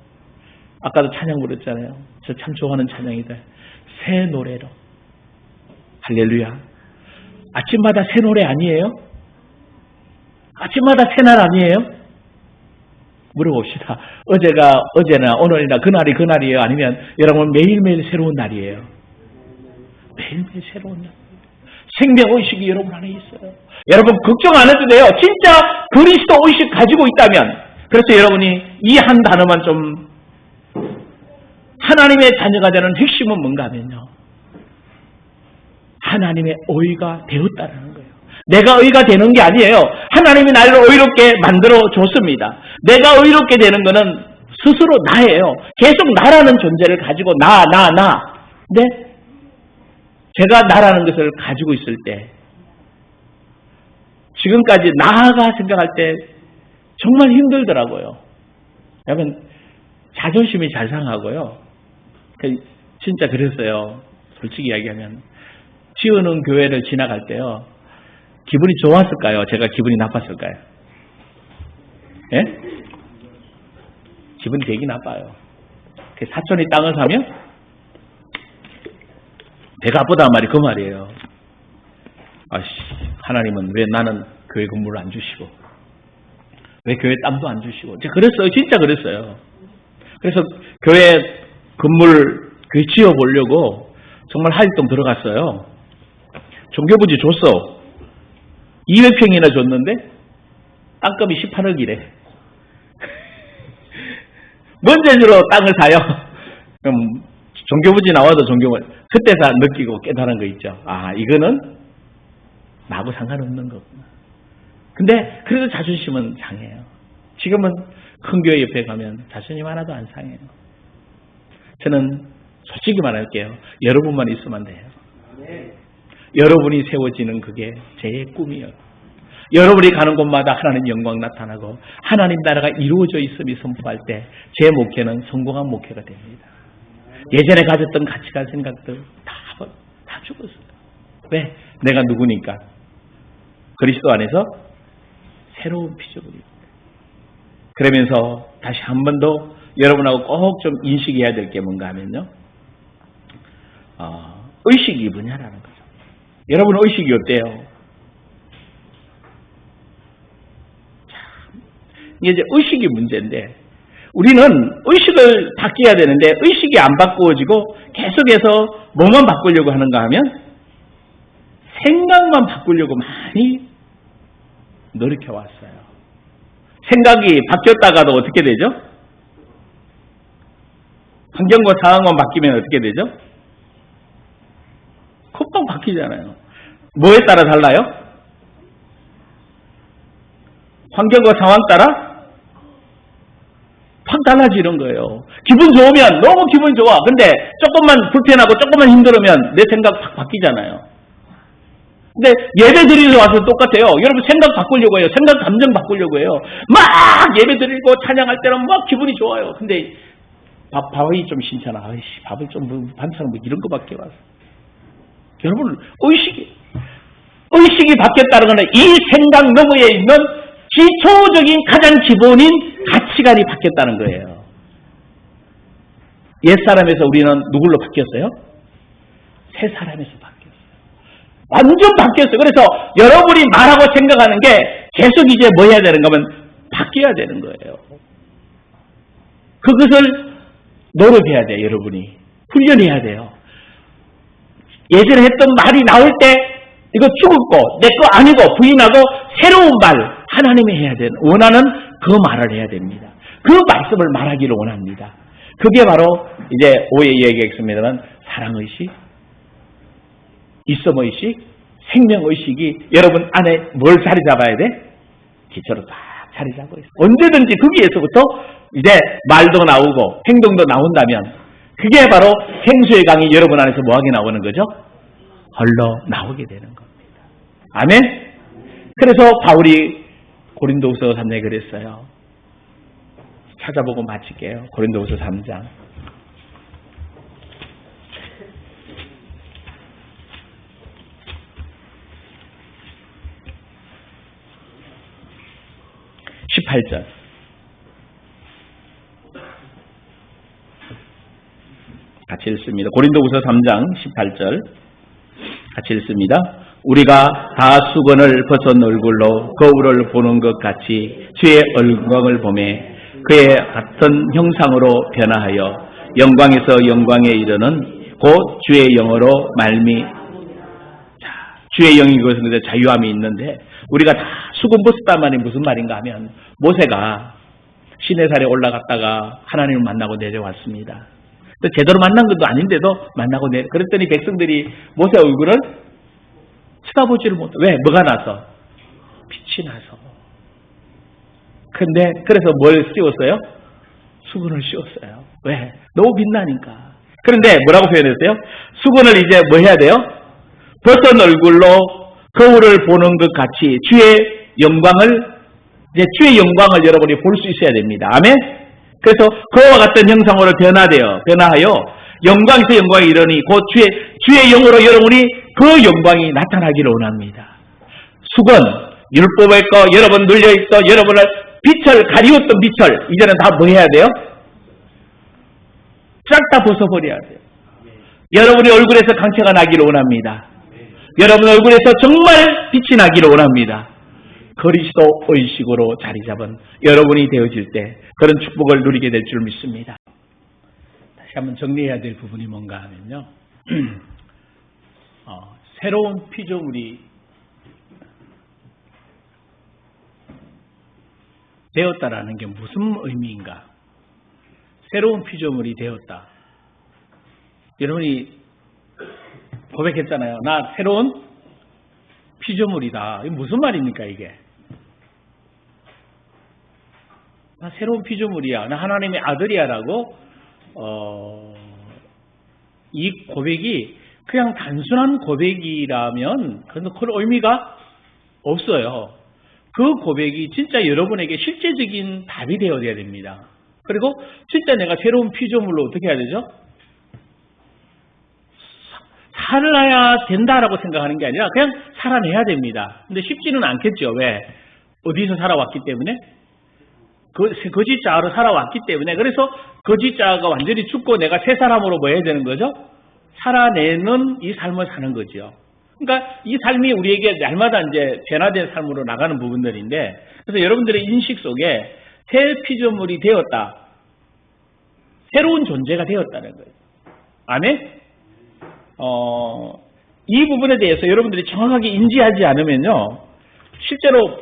아까도 찬양 부르잖아요. 저 참 좋아하는 찬양이다. 새 노래로 할렐루야. 아침마다 새 노래 아니에요? 아침마다 새날 아니에요? 물어봅시다. 어제나 오늘이나 그날이 그날이에요? 아니면 여러분 매일매일 새로운 날이에요? 매일매일 새로운 날. 생명의식이 여러분 안에 있어요. 여러분 걱정 안 해도 돼요. 진짜 그리스도 의식 가지고 있다면. 그래서 여러분이 이 한 단어만 좀 하나님의 자녀가 되는 핵심은 뭔가 하면요. 하나님의 의가 되었다는 거예요. 내가 의가 되는 게 아니에요. 하나님이 나를 의롭게 만들어 줬습니다. 내가 의롭게 되는 거는 스스로 나예요. 계속 나라는 존재를 가지고 나. 근데 제가 나라는 것을 가지고 있을 때 지금까지 나가 생각할 때 정말 힘들더라고요. 여러분 자존심이 잘 상하고요. 진짜 그랬어요. 솔직히 이야기하면 지어놓은 교회를 지나갈 때요. 기분이 좋았을까요? 제가 기분이 나빴을까요? 예? 기분이 되게 나빠요. 사촌이 땅을 사면 배가 아프단 말이 그 말이에요. 하나님은 왜 나는 교회 건물을 안 주시고 왜 교회 땅도 안 주시고 그랬어요. 진짜 그랬어요. 그래서 교회 건물 지어보려고 정말 하일동 들어갔어요. 종교부지 줬어. 200평이나 줬는데 땅값이 18억이래. 뭔 재주로 땅을 사요? 그럼 종교부지 나와도 그때 다 느끼고 깨달은 거 있죠. 아, 이거는 나하고 상관없는 거구나. 근데 그래도 자존심은 상해요. 지금은 큰 교회 옆에 가면 자존심 하나도 안 상해요. 저는 솔직히 말할게요. 여러분만 있으면 돼요. 여러분이 세워지는 그게 제 꿈이에요. 여러분이 가는 곳마다 하나님 영광 나타나고 하나님 나라가 이루어져 있음이 선포할 때 제 목회는 성공한 목회가 됩니다. 예전에 가졌던 가치관 생각들 다 죽었어요. 왜? 내가 누구니까? 그리스도 안에서 새로운 피조물입니다. 그러면서 다시 한 번 더 여러분하고 꼭 좀 인식해야 될 게 뭔가 하면요. 의식이 뭐냐라는 거죠. 여러분 의식이 어때요? 이제 의식이 문제인데 우리는 의식을 바뀌어야 되는데 의식이 안 바꾸어지고 계속해서 뭐만 바꾸려고 하는가 하면 생각만 바꾸려고 많이 노력해왔어요. 생각이 바뀌었다가도 어떻게 되죠? 환경과 상황만 바뀌면 어떻게 되죠? 금방 바뀌잖아요. 뭐에 따라 달라요? 환경과 상황 따라 확 달라지는 거예요. 기분 좋으면 너무 기분 좋아. 근데 조금만 불편하고 조금만 힘들으면 내 생각 확 바뀌잖아요. 근데 예배 드리러 와서 똑같아요. 여러분 생각 바꾸려고 해요. 생각 감정 바꾸려고 해요. 막 예배 드리고 찬양할 때는 막 기분이 좋아요. 근데 밥이 좀 신찮아. 아이씨, 밥을 좀 반찬 이런 거밖에 왔어. 여러분 의식이 바뀌었다는 것은 이 생각 너머에 있는 기초적인 가장 기본인 가치관이 바뀌었다는 거예요. 옛사람에서 우리는 누굴로 바뀌었어요? 새사람에서 바뀌었어요. 완전 바뀌었어요. 그래서 여러분이 말하고 생각하는 게 계속 이제 뭐 해야 되는 거면 바뀌어야 되는 거예요. 그것을 노력해야 돼요. 여러분이 훈련해야 돼요. 예전에 했던 말이 나올 때 이거 죽었고 내 거 아니고 부인하고 새로운 말 하나님이 해야 되는 원하는 그 말을 해야 됩니다. 그 말씀을 말하기를 원합니다. 그게 바로 이제 오해 얘기했습니다만 사랑의식, 있음의식, 생명의식이 여러분 안에 뭘 자리 잡아야 돼? 기초로 딱 자리 잡고 있어요. 언제든지 거기에서부터 이제 말도 나오고 행동도 나온다면 그게 바로 생수의 강이 여러분 안에서 뭐하게 나오는 거죠? 흘러 나오게 되는 겁니다. 아멘? 그래서 바울이 고린도후서 3장에 그랬어요. 찾아보고 마칠게요. 고린도후서 3장. (18절) 같이 읽습니다. 고린도후서 3장 18절 같이 읽습니다. 우리가 다 수건을 벗은 얼굴로 거울을 보는 것 같이 주의 영광을 보매 그의 같은 형상으로 변화하여 영광에서 영광에 이르는 곧 주의 영으로 주의 영이 그것은 자유함이 있는데 우리가 다 수건 벗었단 말이 무슨 말인가 하면 모세가 시내산에 올라갔다가 하나님을 만나고 내려왔습니다. 제대로 만난 것도 아닌데도 만나고 그랬더니 백성들이 모세 얼굴을 쳐다보지를 못해. 왜? 뭐가 나서? 빛이 나서. 근데 그래서 뭘 씌웠어요? 수건을 씌웠어요. 왜? 너무 빛나니까. 그런데 뭐라고 표현했어요? 수건을 이제 뭐 해야 돼요? 벗은 얼굴로 거울을 보는 것 같이 주의 영광을 여러분이 볼 수 있어야 됩니다. 아멘? 그래서 그와 같은 형상으로 변화하여 영광에서 영광에 이르니 곧 주의 영으로 여러분이 그 영광이 나타나기를 원합니다. 수건, 율법의 거 여러분 눌려있어 여러분을 빛을 가리웠던 빛을 이제는 다 뭐 해야 돼요? 쫙 다 벗어버려야 돼요. 여러분의 얼굴에서 강체가 나기를 원합니다. 여러분 얼굴에서 정말 빛이 나기를 원합니다. 그리스도 의식으로 자리 잡은 여러분이 되어질 때 그런 축복을 누리게 될 줄 믿습니다. 다시 한번 정리해야 될 부분이 뭔가 하면요. 새로운 피조물이 되었다라는 게 무슨 의미인가? 새로운 피조물이 되었다. 여러분이 고백했잖아요. 나 새로운 피조물이다. 이게 무슨 말입니까, 이게? 나 새로운 피조물이야. 나 하나님의 아들이야라고, 이 고백이 그냥 단순한 고백이라면 그런 의미가 없어요. 그 고백이 진짜 여러분에게 실제적인 답이 되어야 됩니다. 그리고 진짜 내가 새로운 피조물로 어떻게 해야 되죠? 살아야 된다라고 생각하는 게 아니라 그냥 살아내야 됩니다. 근데 쉽지는 않겠죠. 왜? 어디서 살아왔기 때문에? 거짓 자아로 살아왔기 때문에. 그래서 거짓 자아가 완전히 죽고 내가 새 사람으로 뭐 해야 되는 거죠? 살아내는 이 삶을 사는 거죠. 그러니까 이 삶이 우리에게 날마다 이제 변화된 삶으로 나가는 부분들인데, 그래서 여러분들의 인식 속에 새 피조물이 되었다. 새로운 존재가 되었다는 거예요. 아멘? 이 부분에 대해서 여러분들이 정확하게 인지하지 않으면요, 실제로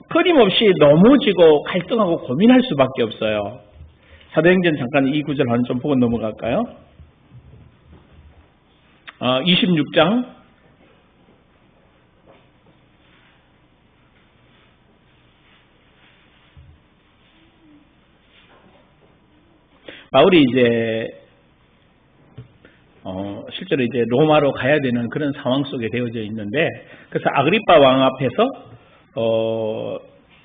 끊임없이 넘어지고 갈등하고 고민할 수밖에 없어요. 사도행전 잠깐 이 구절 한 좀 보고 넘어갈까요? 26장 '바울이 이제 실제로 이제 로마로 가야 되는 그런 상황 속에 되어져 있는데, 그래서 아그리파 왕 앞에서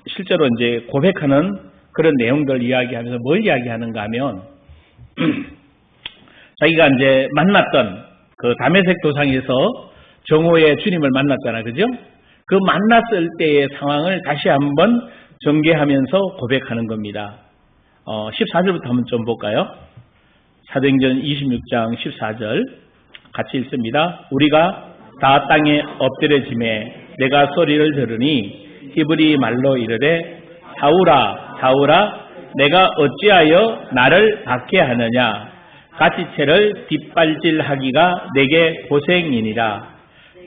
실제로 이제 고백하는 그런 내용들 이야기하면서 뭘 이야기하는가 하면 자기가 이제 만났던 그 다메섹 도상에서 정오의 주님을 만났잖아요. 그죠? 그 만났을 때의 상황을 다시 한번 전개하면서 고백하는 겁니다. 14절부터 한번 좀 볼까요? 사도행전 26장 14절 같이 읽습니다. 우리가 다 땅에 엎드려짐에 내가 소리를 들으니 히브리 말로 이르되 사울아 사울아 내가 어찌하여 나를 박해하느냐 가시채를 뒷발질하기가 내게 고생이니라.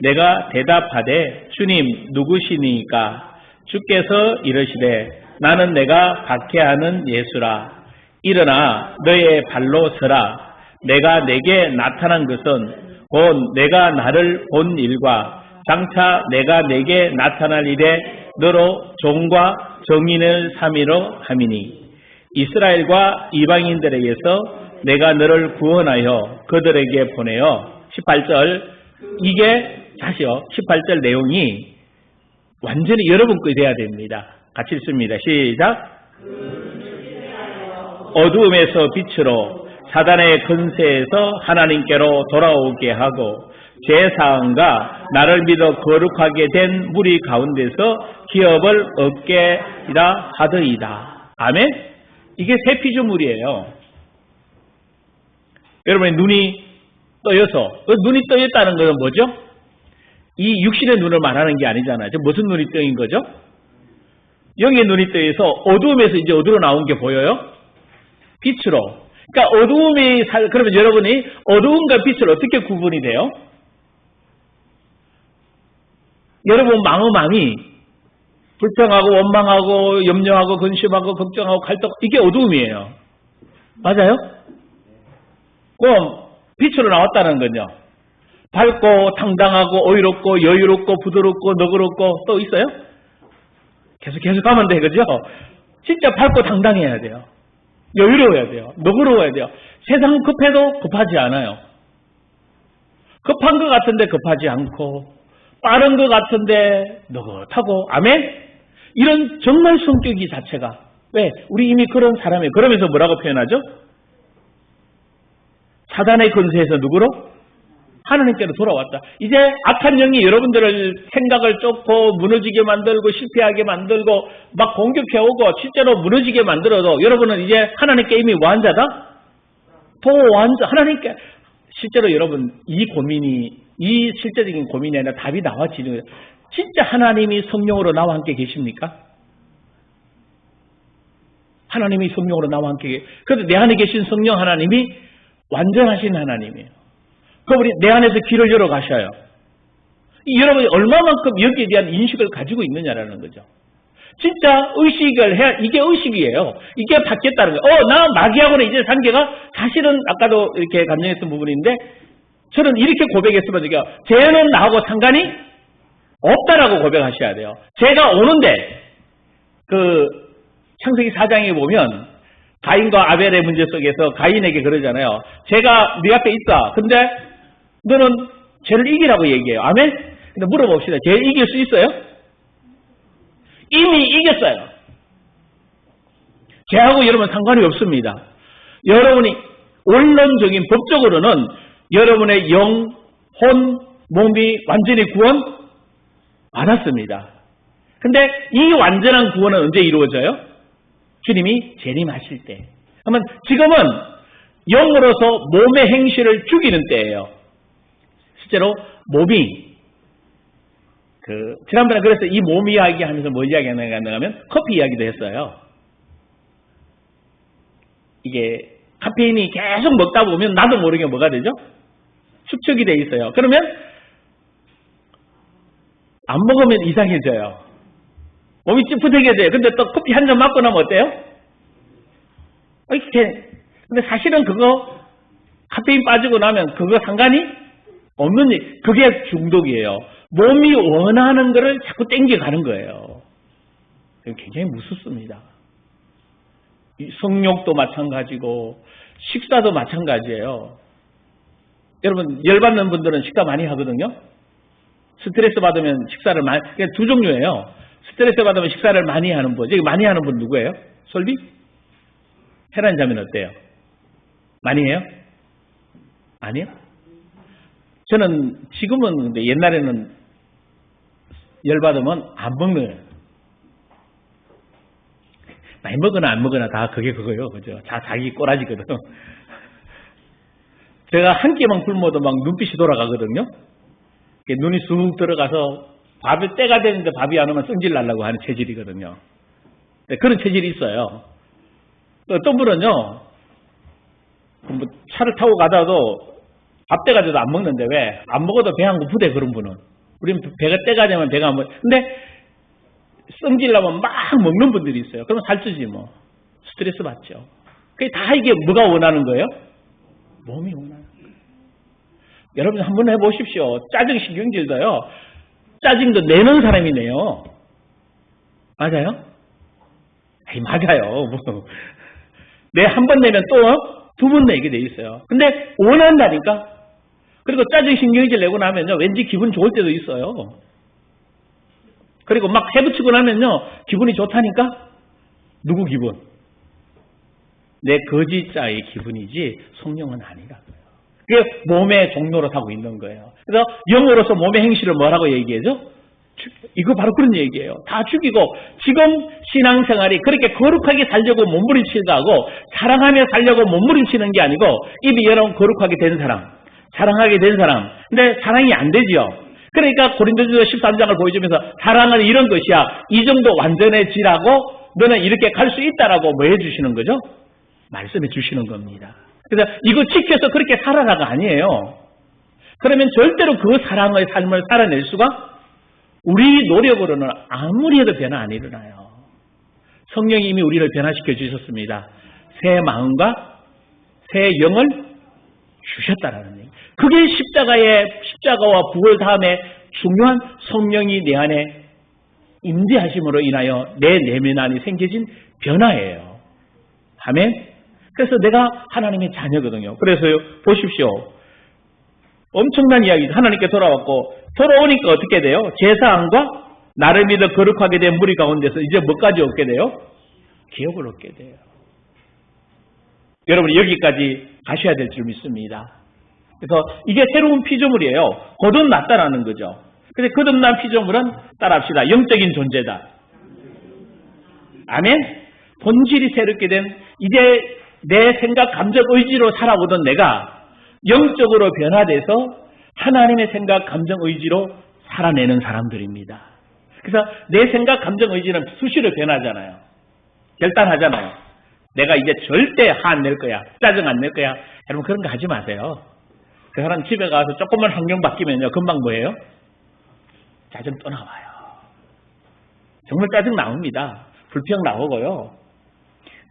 내가 대답하되 주님 누구시니까? 주께서 이르시되 나는 내가 박해하는 예수라. 일어나 너의 발로 서라. 내가 내게 나타난 것은 곧 내가 나를 본 일과 장차 내가 내게 나타날 일에 너로 종과 정인을 삼이로 함이니 이스라엘과 이방인들에게서 내가 너를 구원하여 그들에게 보내어 18절 이게 다시요 18절 내용이 완전히 여러분 거 돼야 됩니다. 같이 읽습니다. 시작. 어두움에서 빛으로 사단의 근세에서 하나님께로 돌아오게 하고 제사함과 나를 믿어 거룩하게 된 무리 가운데서 기업을 얻게 하더이다. 아멘? 이게 새 피조물이에요. 여러분의 눈이 떠여서, 눈이 떠였다는 것은 뭐죠? 이 육신의 눈을 말하는 게 아니잖아요. 무슨 눈이 떠인 거죠? 영의 눈이 떠여서 어두움에서 이제 어디로 나온 게 보여요? 빛으로. 그러니까 어두움이, 그러면 여러분이 어두움과 빛을 어떻게 구분이 돼요? 여러분 마음이 불평하고 원망하고 염려하고 근심하고 걱정하고 갈등, 이게 어두움이에요. 맞아요? 그럼 빛으로 나왔다는 건요. 밝고 당당하고 어이롭고 여유롭고 부드럽고 너그럽고 또 있어요? 계속 가면 돼, 그죠? 진짜 밝고 당당해야 돼요. 여유로워야 돼요. 너그러워야 돼요. 세상 급해도 급하지 않아요. 급한 것 같은데 급하지 않고 빠른 것 같은데 느긋하고. 아멘? 이런 정말 성격이 자체가 왜? 우리 이미 그런 사람이에요. 그러면서 뭐라고 표현하죠? 사단의 근세에서 누구로? 하나님께로 돌아왔다. 이제 악한 영이 여러분들을 생각을 쫓고 무너지게 만들고 실패하게 만들고 막 공격해오고 실제로 무너지게 만들어도 여러분은 이제 하나님께 이미 완자다? 도완자. 하나님께 실제로 여러분 이 고민이 이 실제적인 고민이 아니라 답이 나와지는 거예요. 진짜 하나님이 성령으로 나와 함께 계십니까? 하나님이 성령으로 나와 함께 그래도 내 안에 계신 성령 하나님이 완전하신 하나님이에요. 그분이 내 안에서 길을 열어 가셔요. 여러분이 얼마만큼 여기에 대한 인식을 가지고 있느냐라는 거죠. 진짜 의식을 해야, 이게 의식이에요. 이게 바뀌었다는 거예요. 나 마귀하고는 이제 관계가 사실은 아까도 이렇게 감정했던 부분인데 저는 이렇게 고백했으면 쟤는 나하고 상관이 없다라고 고백하셔야 돼요. 제가 오는데 창세기 4장에 보면 가인과 아벨의 문제 속에서 가인에게 그러잖아요. 제가 네 앞에 있다. 근데 너는 쟤를 이기라고 얘기해요. 아멘? 근데 물어봅시다. 쟤 이길 수 있어요? 이미 이겼어요. 쟤하고 여러분 상관이 없습니다. 여러분이 원론적인 법적으로는 여러분의 영, 혼, 몸이 완전히 구원 받았습니다. 근데 이 완전한 구원은 언제 이루어져요? 주님이 재림하실 때. 그러면 지금은 영으로서 몸의 행실을 죽이는 때예요. 실제로 몸이 지난번에 그래서 이 몸 이야기 하면서 뭐 이야기하는가 하면 커피 이야기도 했어요. 이게 카페인이 계속 먹다 보면 나도 모르게 뭐가 되죠? 축적이 돼 있어요. 그러면 안 먹으면 이상해져요. 몸이 찌푸대게져요. 근데 또 커피 한 잔 맞고 나면 어때요? 이렇게. 근데 사실은 그거 카페인 빠지고 나면 그거 상관이 없는 일. 그게 중독이에요. 몸이 원하는 거를 자꾸 땡겨가는 거예요. 굉장히 무섭습니다. 성욕도 마찬가지고 식사도 마찬가지예요. 여러분 열받는 분들은 식사 많이 하거든요. 스트레스 받으면 식사를 많이, 그냥 두 종류예요. 스트레스 받으면 식사를 많이 하는 분. 여기 많이 하는 분 누구예요? 솔비? 혜란 자매는 어때요? 많이 해요? 아니요? 저는 지금은 근데 옛날에는 열받으면 안 먹는, 많이 먹거나 안 먹거나 다 그거요. 그죠? 자기 꼬라지거든. 제가 한 끼만 굶어도 막 눈빛이 돌아가거든요. 눈이 쑥 들어가서 밥이 때가 되는데 밥이 안 오면 성질 날라고 하는 체질이거든요. 네, 그런 체질이 있어요. 어떤 분은요, 뭐 차를 타고 가다도 밥 때가 돼도 안 먹는데 왜? 안 먹어도 배 안 고프대, 그런 분은. 우리는 배가 때가 되면 배가 안 먹, 근데 성질 나면 막 먹는 분들이 있어요. 그러면 살찌지 뭐. 스트레스 받죠. 그게 다 이게 뭐가 원하는 거예요? 몸이 원하는 거예요. 여러분 한번 해보십시오. 짜증신경질도요. 짜증도 내는 사람이 내요. 맞아요? 에이, 맞아요. 뭐. 내 한 번 내면 또 두 번 내게 돼 있어요. 근데 원한다니까. 그리고 짜증신경질 내고 나면요, 왠지 기분 좋을 때도 있어요. 그리고 막 해붙이고 나면요, 기분이 좋다니까? 누구 기분? 내 거짓자의 기분이지 성령은 아니라고요. 그게 몸의 종로로 타고 있는 거예요. 그래서 영으로서 몸의 행실을 뭐라고 얘기하죠? 이거 바로 그런 얘기예요. 다 죽이고 지금 신앙생활이 그렇게 거룩하게 살려고 몸부림치다 하고 사랑하며 살려고 몸부림치는 게 아니고 이미 여러분 거룩하게 된 사람, 사랑하게 된 사람. 근데 사랑이 안 되지요. 그러니까 고린도전서 13장을 보여주면서 사랑은 이런 것이야. 이 정도 완전해지라고 너는 이렇게 갈 수 있다라고 뭐 해주시는 거죠? 말씀해 주시는 겁니다. 그래서 이거 지켜서 그렇게 살아라가 아니에요. 그러면 절대로 그 사랑의 삶을 살아낼 수가 우리 노력으로는 아무리 해도 변화 안 일어나요. 성령이 이미 우리를 변화시켜 주셨습니다. 새 마음과 새 영을 주셨다라는 얘기. 그게 십자가와 부활 다음에 중요한 성령이 내 안에 임재하심으로 인하여 내 내면 안에 생겨진 변화예요. 아멘? 그래서 내가 하나님의 자녀거든요. 그래서 보십시오. 엄청난 이야기. 하나님께 돌아왔고 돌아오니까 어떻게 돼요? 제사함과 나를 믿어 거룩하게 된 무리 가운데서 이제 뭐까지 얻게 돼요? 기업을 얻게 돼요. 여러분 여기까지 가셔야 될 줄 믿습니다. 그래서 이게 새로운 피조물이에요. 거듭났다라는 거죠. 근데 거듭난 피조물은 따라합시다. 영적인 존재다. 아멘? 본질이 새롭게 된 이제 내 생각, 감정, 의지로 살아오던 내가 영적으로 변화돼서 하나님의 생각, 감정, 의지로 살아내는 사람들입니다. 그래서 내 생각, 감정, 의지는 수시로 변하잖아요. 결단하잖아요. 내가 이제 절대 화 안 낼 거야. 짜증 안 낼 거야. 여러분 그런 거 하지 마세요. 그 사람 집에 가서 조금만 환경 바뀌면요. 금방 뭐예요? 짜증 또 나와요. 정말 짜증 나옵니다. 불평 나오고요.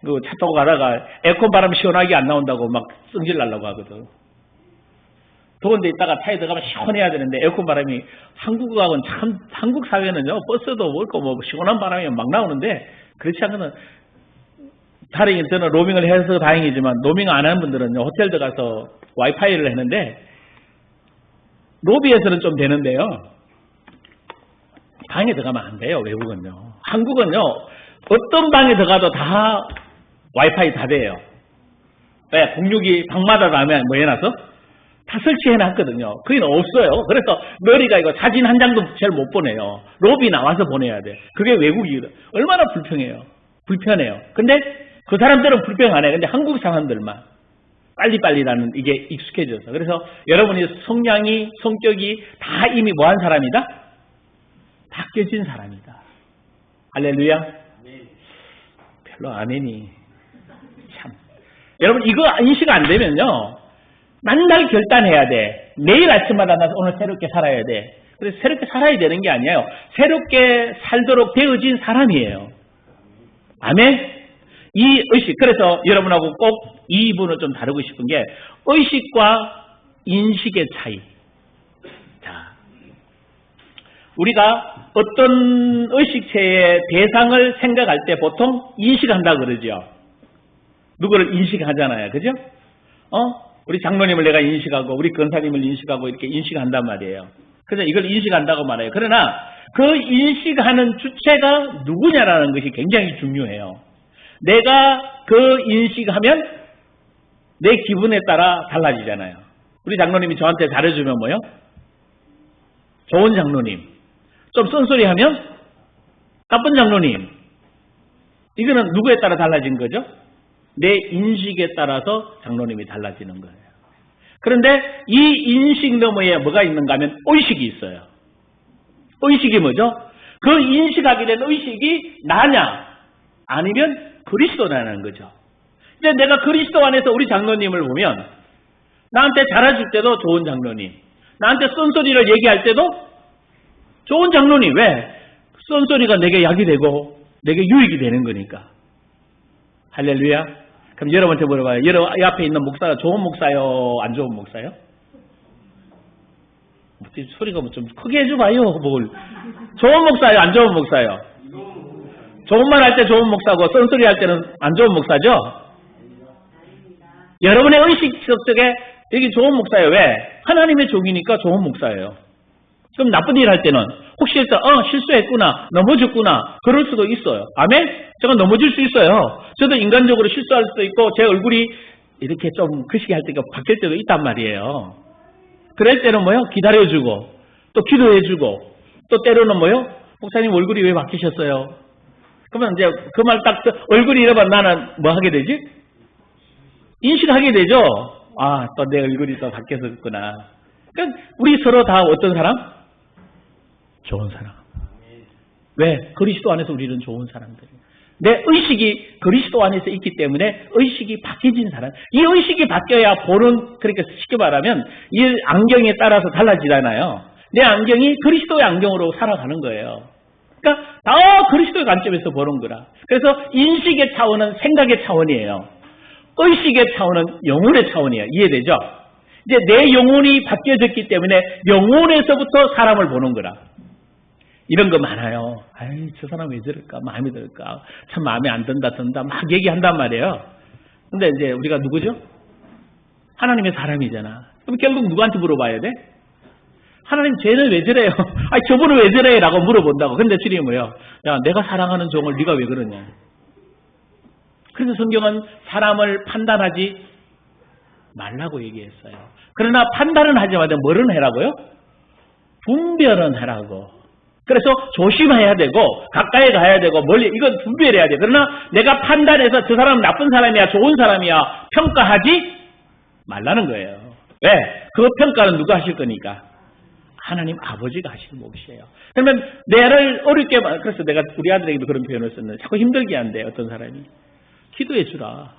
그 차 타고 가다가 에어컨 바람 시원하게 안 나온다고 막 승질 나려고 하거든. 더운 데 있다가 차에 들어가면 시원해야 되는데 에어컨 바람이 한국하고는 참, 한국 사회는요, 버스도 그렇고 뭐 시원한 바람이 막 나오는데 그렇지 않거든. 다행히 저는 로밍을 해서 다행이지만 로밍 안 하는 분들은 호텔 들어가서 와이파이를 했는데 로비에서는 좀 되는데요. 방에 들어가면 안 돼요. 외국은요. 한국은요. 어떤 방에 들어가도 다 와이파이 다 돼요. 왜? 공육이 방마다 가면 뭐 해놔서 다 설치해놨거든요. 거기는 없어요. 그래서 머리가 이거 사진 한 장도 잘 못 보내요. 로비 나와서 보내야 돼. 그게 외국이거든. 얼마나 불평해요. 불편해요. 근데 그 사람들은 불평 안 해. 근데 한국 사람들만 빨리빨리라는 이게 익숙해져서. 그래서 여러분이 성향이, 성격이 다 이미 뭐한 사람이다? 바뀌어진 사람이다. 할렐루야. 별로 아멘이 참. 여러분 이거 인식 안 되면요. 맨날 결단해야 돼. 매일 아침마다 나 오늘 새롭게 살아야 돼. 그래서 새롭게 살아야 되는 게 아니에요. 새롭게 살도록 되어진 사람이에요. 아멘. 이 의식, 그래서 여러분하고 꼭 이 부분을 좀 다루고 싶은 게 의식과 인식의 차이. 자, 우리가 어떤 의식체의 대상을 생각할 때 보통 인식한다 그러죠. 누구를 인식하잖아요. 그죠? 우리 장로님을 내가 인식하고 우리 권사님을 인식하고 이렇게 인식한단 말이에요. 그래서 이걸 인식한다고 말해요. 그러나 그 인식하는 주체가 누구냐라는 것이 굉장히 중요해요. 내가 그 인식하면 내 기분에 따라 달라지잖아요. 우리 장로님이 저한테 잘해주면 뭐요? 좋은 장로님. 좀 쓴소리하면 나쁜 장로님. 이거는 누구에 따라 달라진 거죠? 내 인식에 따라서 장로님이 달라지는 거예요. 그런데 이 인식 너머에 뭐가 있는가 하면 의식이 있어요. 의식이 뭐죠? 그 인식하게 된 의식이 나냐 아니면 그리스도라는 거죠. 이제 내가 그리스도 안에서 우리 장로님을 보면 나한테 잘해줄 때도 좋은 장로님, 나한테 쓴소리를 얘기할 때도 좋은 장로님. 왜? 쓴소리가 내게 약이 되고 내게 유익이 되는 거니까. 할렐루야. 그럼 여러분한테 물어봐요. 여러분 이 앞에 있는 목사가 좋은 목사요? 안 좋은 목사요? 소리가 뭐 좀 크게 해줘봐요. 뭘. 좋은 목사요? 안 좋은 목사요? 좋은 말 할 때 좋은 목사고 쓴소리 할 때는 안 좋은 목사죠? 여러분의 의식 속에 여기 좋은 목사예요. 왜? 하나님의 종이니까 좋은 목사예요. 그럼 나쁜 일 할 때는 혹시 실수했구나, 넘어졌구나 그럴 수도 있어요. 아멘? 제가 넘어질 수 있어요. 저도 인간적으로 실수할 수도 있고 제 얼굴이 이렇게 좀 거시기 할 때가 바뀔 때도 있단 말이에요. 그럴 때는 뭐요? 기다려주고 또 기도해주고 또 때로는 뭐요? 목사님 얼굴이 왜 바뀌셨어요? 그러면 이제 그 말 딱 얼굴이 이러면 나는 뭐 하게 되지? 인식하게 되죠. 아, 또 내 얼굴이 또 바뀌었구나. 그러니까 우리 서로 다 어떤 사람? 좋은 사람. 왜? 그리스도 안에서 우리는 좋은 사람들. 내 의식이 그리스도 안에서 있기 때문에 의식이 바뀌어진 사람. 이 의식이 바뀌어야 보는, 그러니까 쉽게 말하면 이 안경에 따라서 달라지잖아요. 내 안경이 그리스도의 안경으로 살아가는 거예요. 그러니까 다 그리스도의 관점에서 보는 거라. 그래서 인식의 차원은 생각의 차원이에요. 의식의 차원은 영혼의 차원이에요. 이해되죠? 이제 내 영혼이 바뀌어졌기 때문에 영혼에서부터 사람을 보는 거라. 이런 거 많아요. 아이, 저 사람 왜 저럴까? 마음에 들까? 참 마음에 안 든다, 막 얘기한단 말이에요. 근데 이제 우리가 누구죠? 하나님의 사람이잖아. 그럼 결국 누구한테 물어봐야 돼? 하나님, 쟤는 왜 저래요? 아니, 저분은 왜 저래? 라고 물어본다고. 근데 주님이 뭐예요? 야, 내가 사랑하는 종을 네가 왜 그러냐? 그래서 성경은 사람을 판단하지 말라고 얘기했어요. 그러나 판단은 하지만 뭐는 해라고요? 분별은 하라고. 그래서 조심해야 되고 가까이 가야 되고 멀리, 이건 분별해야 돼. 그러나 내가 판단해서 저 사람은 나쁜 사람이야 좋은 사람이야 평가하지 말라는 거예요. 왜? 그 평가는 누가 하실 거니까? 하나님 아버지가 하시는 몫이에요. 그러면 내를 어렵게, 그래서 내가 우리 아들에게도 그런 표현을 썼는데 자꾸 힘들게 한대. 어떤 사람이 기도해 주라.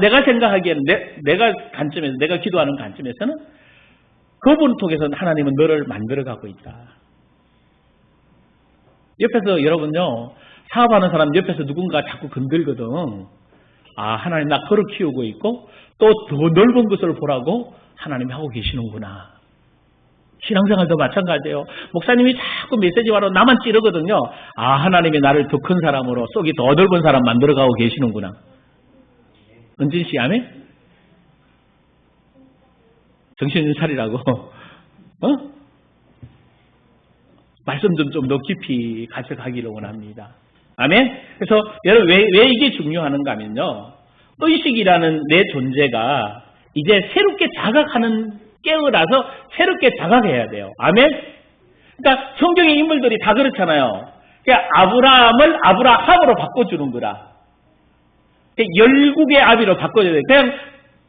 내가 생각하기에는 내가 관점에서, 내가 기도하는 관점에서는 그분 통해서 하나님은 너를 만들어가고 있다. 옆에서 여러분요, 사업하는 사람 옆에서 누군가 자꾸 건들거든. 아, 하나님 나 거룩 키우고 있고 또 더 넓은 것을 보라고 하나님이 하고 계시는구나. 신앙생활도 마찬가지예요. 목사님이 자꾸 메시지 와로 나만 찌르거든요. 아, 하나님이 나를 더 큰 사람으로 속이 더 넓은 사람 만들어가고 계시는구나. 은진 씨, 아멘? 정신 좀 차리라고. 말씀 좀 더 깊이 가져가기를 원합니다. 아멘? 그래서 여러분 왜 이게 중요한가 하면요. 의식이라는 내 존재가 이제 새롭게 자각하는 깨어나서 새롭게 자각해야 돼요. 아멘? 그러니까 성경의 인물들이 다 그렇잖아요. 그러니까 아브라함을 아브라함으로 바꿔주는 거라. 그러니까 열국의 아비로 바꿔줘야 돼요. 그냥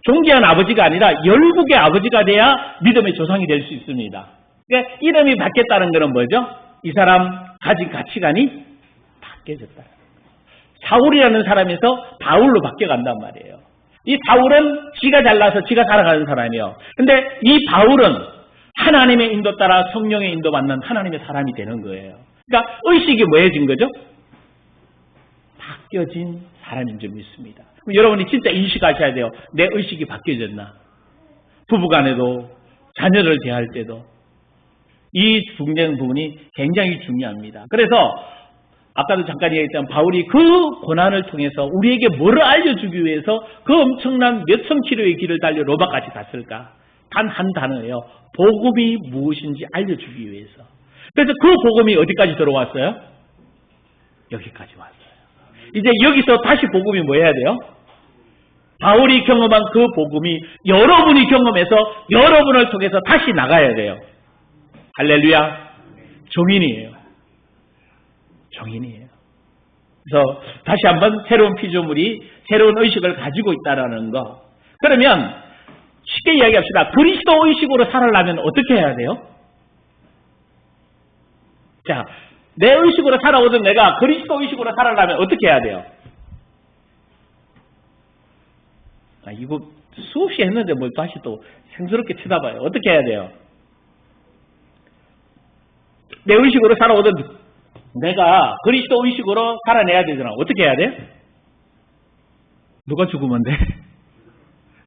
존귀한 아버지가 아니라 열국의 아버지가 돼야 믿음의 조상이 될 수 있습니다. 그러니까 이름이 바뀌었다는 것은 뭐죠? 이 사람 가진 가치관이 바뀌어졌다. 사울이라는 사람에서 바울로 바뀌어간단 말이에요. 이 바울은 지가 잘나서 지가 살아가는 사람이에요. 근데 이 바울은 하나님의 인도 따라 성령의 인도 받는 하나님의 사람이 되는 거예요. 그러니까 의식이 뭐해진 거죠? 바뀌어진 사람인 줄 믿습니다. 그럼 여러분이 진짜 인식하셔야 돼요. 내 의식이 바뀌어졌나? 부부간에도 자녀를 대할 때도 이 중요한 부분이 굉장히 중요합니다. 그래서 아까도 잠깐 얘기했지만 바울이 그 고난을 통해서 우리에게 뭐를 알려주기 위해서 그 엄청난 몇천 킬로의 길을 달려 로마까지 갔을까? 단 한 단어예요. 복음이 무엇인지 알려주기 위해서. 그래서 그 복음이 어디까지 들어왔어요? 여기까지 왔어요. 이제 여기서 다시 복음이 뭐 해야 돼요? 바울이 경험한 그 복음이 여러분이 경험해서 여러분을 통해서 다시 나가야 돼요. 할렐루야. 정인이에요. 정인이에요. 그래서 다시 한번 새로운 피조물이 새로운 의식을 가지고 있다는 거. 그러면 쉽게 이야기합시다. 그리스도 의식으로 살아가려면 어떻게 해야 돼요? 자, 내 의식으로 살아오던 내가 그리스도 의식으로 살아가려면 어떻게 해야 돼요? 이거 수없이 했는데 뭘 다시 또 생스럽게 쳐다봐요. 어떻게 해야 돼요? 내 의식으로 살아오던 내가 그리스도 의식으로 살아내야 되잖아. 어떻게 해야 돼? 누가 죽으면 돼?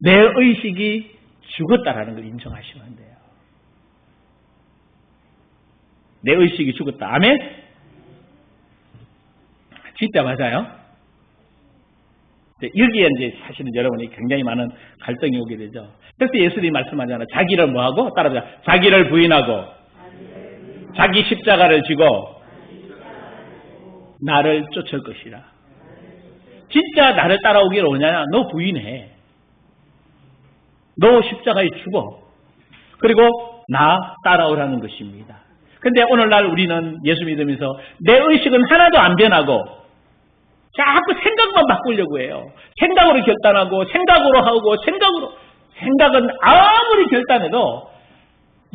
내 의식이 죽었다라는 걸 인정하시면 돼요. 내 의식이 죽었다. 아멘? 진짜 맞아요? 여기에 이제 사실은 여러분이 굉장히 많은 갈등이 오게 되죠. 그래서 예수님이 말씀하잖아요. 자기를 뭐하고? 따라보자. 자기를 부인하고 자기 십자가를 지고 나를 쫓을 것이라. 진짜 나를 따라오기를 오냐냐? 너 부인해. 너 십자가에 죽어. 그리고 나 따라오라는 것입니다. 근데 오늘날 우리는 예수 믿으면서 내 의식은 하나도 안 변하고 자꾸 생각만 바꾸려고 해요. 생각으로 결단하고 생각으로 하고 생각은 아무리 결단해도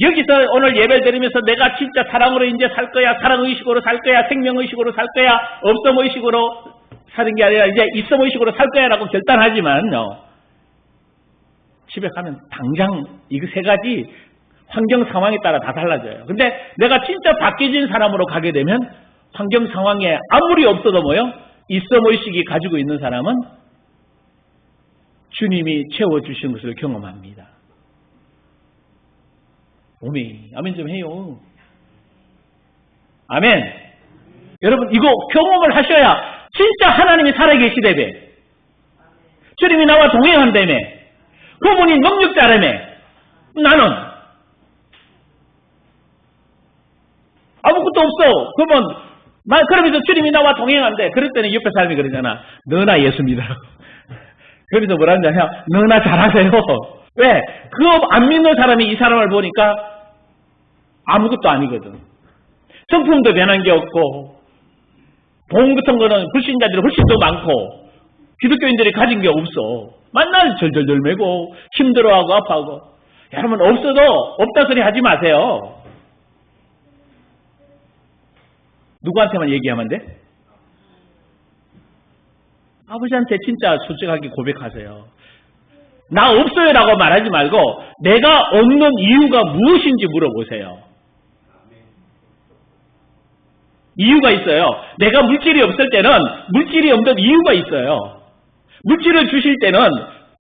여기서 오늘 예배를 드리면서 내가 진짜 사랑으로 이제 살 거야, 사랑의식으로 살 거야, 생명의식으로 살 거야, 없음의식으로 사는 게 아니라 이제 있음의식으로 살 거야 라고 결단하지만요. 집에 가면 당장 이거 세 가지 환경 상황에 따라 다 달라져요. 근데 내가 진짜 바뀌어진 사람으로 가게 되면 환경 상황에 아무리 없어도 뭐요? 있음의식이 가지고 있는 사람은 주님이 채워주신 것을 경험합니다. 오메, 아멘 좀 해요. 아멘. 여러분 이거 경험을 하셔야 진짜 하나님이 살아계시다며. 주님이 나와 동행한다며. 그분이 능력자라며. 나는 아무것도 없어. 그러면서 주님이 나와 동행한대. 그럴 때는 옆에 사람이 그러잖아. 너나 예수 믿으라고. 그래서 뭐라는지 아냐? 너나 잘하세요. 왜? 그거 안 믿는 사람이 이 사람을 보니까 아무것도 아니거든. 성품도 변한 게 없고 돈 같은 거는 불신자들이 훨씬 더 많고 기독교인들이 가진 게 없어. 맨날 절절절 매고 힘들어하고 아파하고. 여러분 없어도 없다 소리 하지 마세요. 누구한테만 얘기하면 돼? 아버지한테 진짜 솔직하게 고백하세요. 나 없어요 라고 말하지 말고 내가 없는 이유가 무엇인지 물어보세요. 이유가 있어요. 내가 물질이 없을 때는 물질이 없는 이유가 있어요. 물질을 주실 때는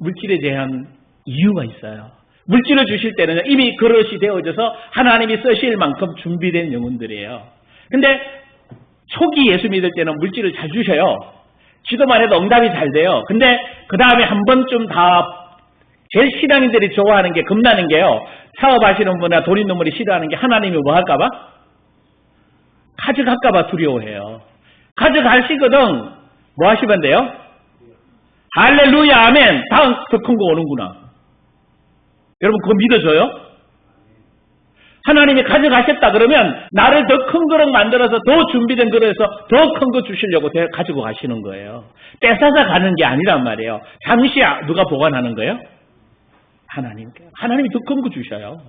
물질에 대한 이유가 있어요. 물질을 주실 때는 이미 그릇이 되어져서 하나님이 쓰실 만큼 준비된 영혼들이에요. 근데 초기 예수 믿을 때는 물질을 잘 주셔요. 기도만 해도 응답이 잘 돼요. 근데 그 다음에 한 번쯤 다 제일 신앙인들이 좋아하는 게 겁나는 게요. 사업하시는 분이나 돈 있는 분이 싫어하는 게 하나님이 뭐 할까봐? 가져갈까봐 두려워해요. 가져가시거든 뭐 하시면 돼요? 할렐루야 아멘. 다음 더 큰 거 오는구나. 여러분 그거 믿어줘요? 하나님이 가져가셨다 그러면 나를 더 큰 그릇 만들어서 더 준비된 그릇에서 더 큰 거 주시려고 가지고 가시는 거예요. 뺏어서 가는 게 아니란 말이에요. 잠시 누가 보관하는 거예요? 하나님께요. 하나님이 더 큰 거 주셔요.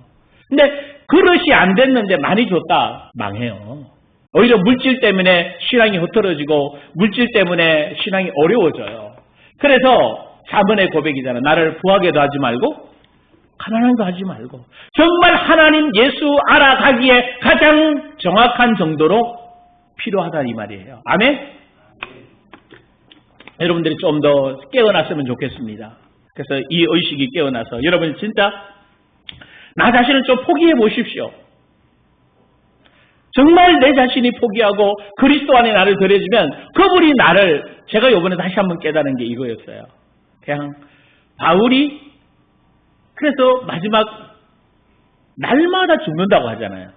근데 그릇이 안 됐는데 많이 줬다 망해요. 오히려 물질 때문에 신앙이 흐트러지고 물질 때문에 신앙이 어려워져요. 그래서 자문의 고백이잖아. 나를 부하게도 하지 말고 가난하게도 하지 말고 정말 하나님 예수 알아가기에 가장 정확한 정도로 필요하다 이 말이에요. 아멘? 여러분들이 좀 더 깨어났으면 좋겠습니다. 그래서 이 의식이 깨어나서 여러분 진짜 나 자신을 좀 포기해 보십시오. 정말 내 자신이 포기하고 그리스도 안에 나를 들여주면 그분이 나를 제가 이번에 다시 한번 깨달은 게 이거였어요. 그냥 바울이 그래서 마지막 날마다 죽는다고 하잖아요.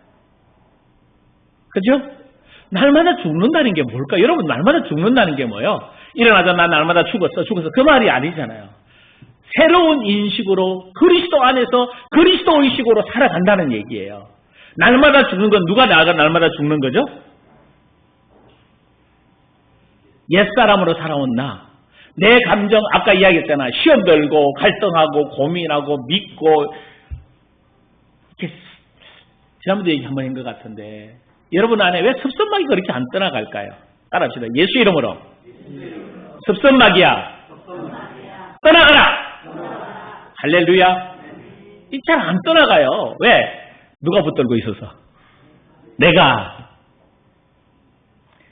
그죠? 날마다 죽는다는 게 뭘까? 여러분 날마다 죽는다는 게 뭐예요? 일어나자 나 날마다 죽었어 그 말이 아니잖아요. 새로운 인식으로 그리스도 안에서 그리스도 의식으로 살아간다는 얘기예요. 날마다 죽는 건 누가 나가 날마다 죽는 거죠? 옛사람으로 살아온 나. 내 감정 아까 이야기했잖아. 시험 들고 갈등하고 고민하고 믿고 이렇게 지난번에 얘기 한번 한 것 같은데 여러분 안에 왜 섭섭막이 그렇게 안 떠나갈까요? 따라합시다. 예수 이름으로 섭섭막이야 떠나가라. 할렐루야. 이 잘 안 떠나가요. 왜? 누가 붙들고 있어서? 내가.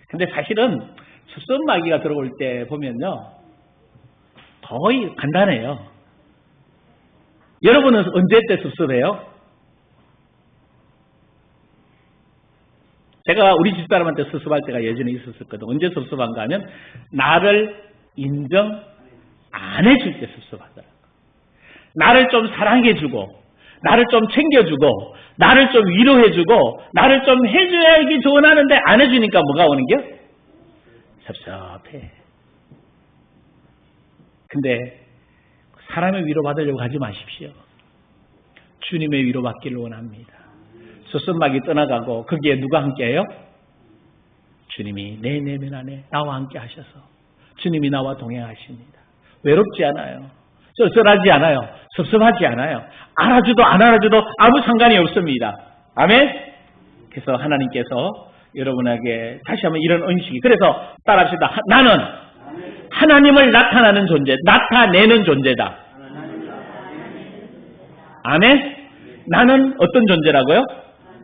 근데 사실은 섭섭마귀가 들어올 때 보면요. 거의 간단해요. 여러분은 언제 때 섭섭해요? 제가 우리 집사람한테 섭섭할 때가 예전에 있었거든. 언제 섭섭한가 하면 나를 인정 안 해줄 때 섭섭하더라고요. 나를 좀 사랑해주고 나를 좀 챙겨주고 나를 좀 위로해주고 나를 좀 해줘야 이게 좋아하는데 안 해주니까 뭐가 오는 겨? 섭섭해. 근데 사람의 위로받으려고 하지 마십시오. 주님의 위로받기를 원합니다. 섭섭막이 떠나가고 거기에 누가 함께해요? 주님이 내 내면 안에 나와 함께 하셔서 주님이 나와 동행하십니다. 외롭지 않아요. 쓸쓸하지 않아요. 섭섭하지 않아요. 알아줘도 안 알아줘도 아무 상관이 없습니다. 아멘? 그래서 하나님께서 여러분에게 다시 한번 이런 의식이 그래서 따라합시다. 나는 하나님을 나타내는 존재다. 아멘? 나는 어떤 존재라고요?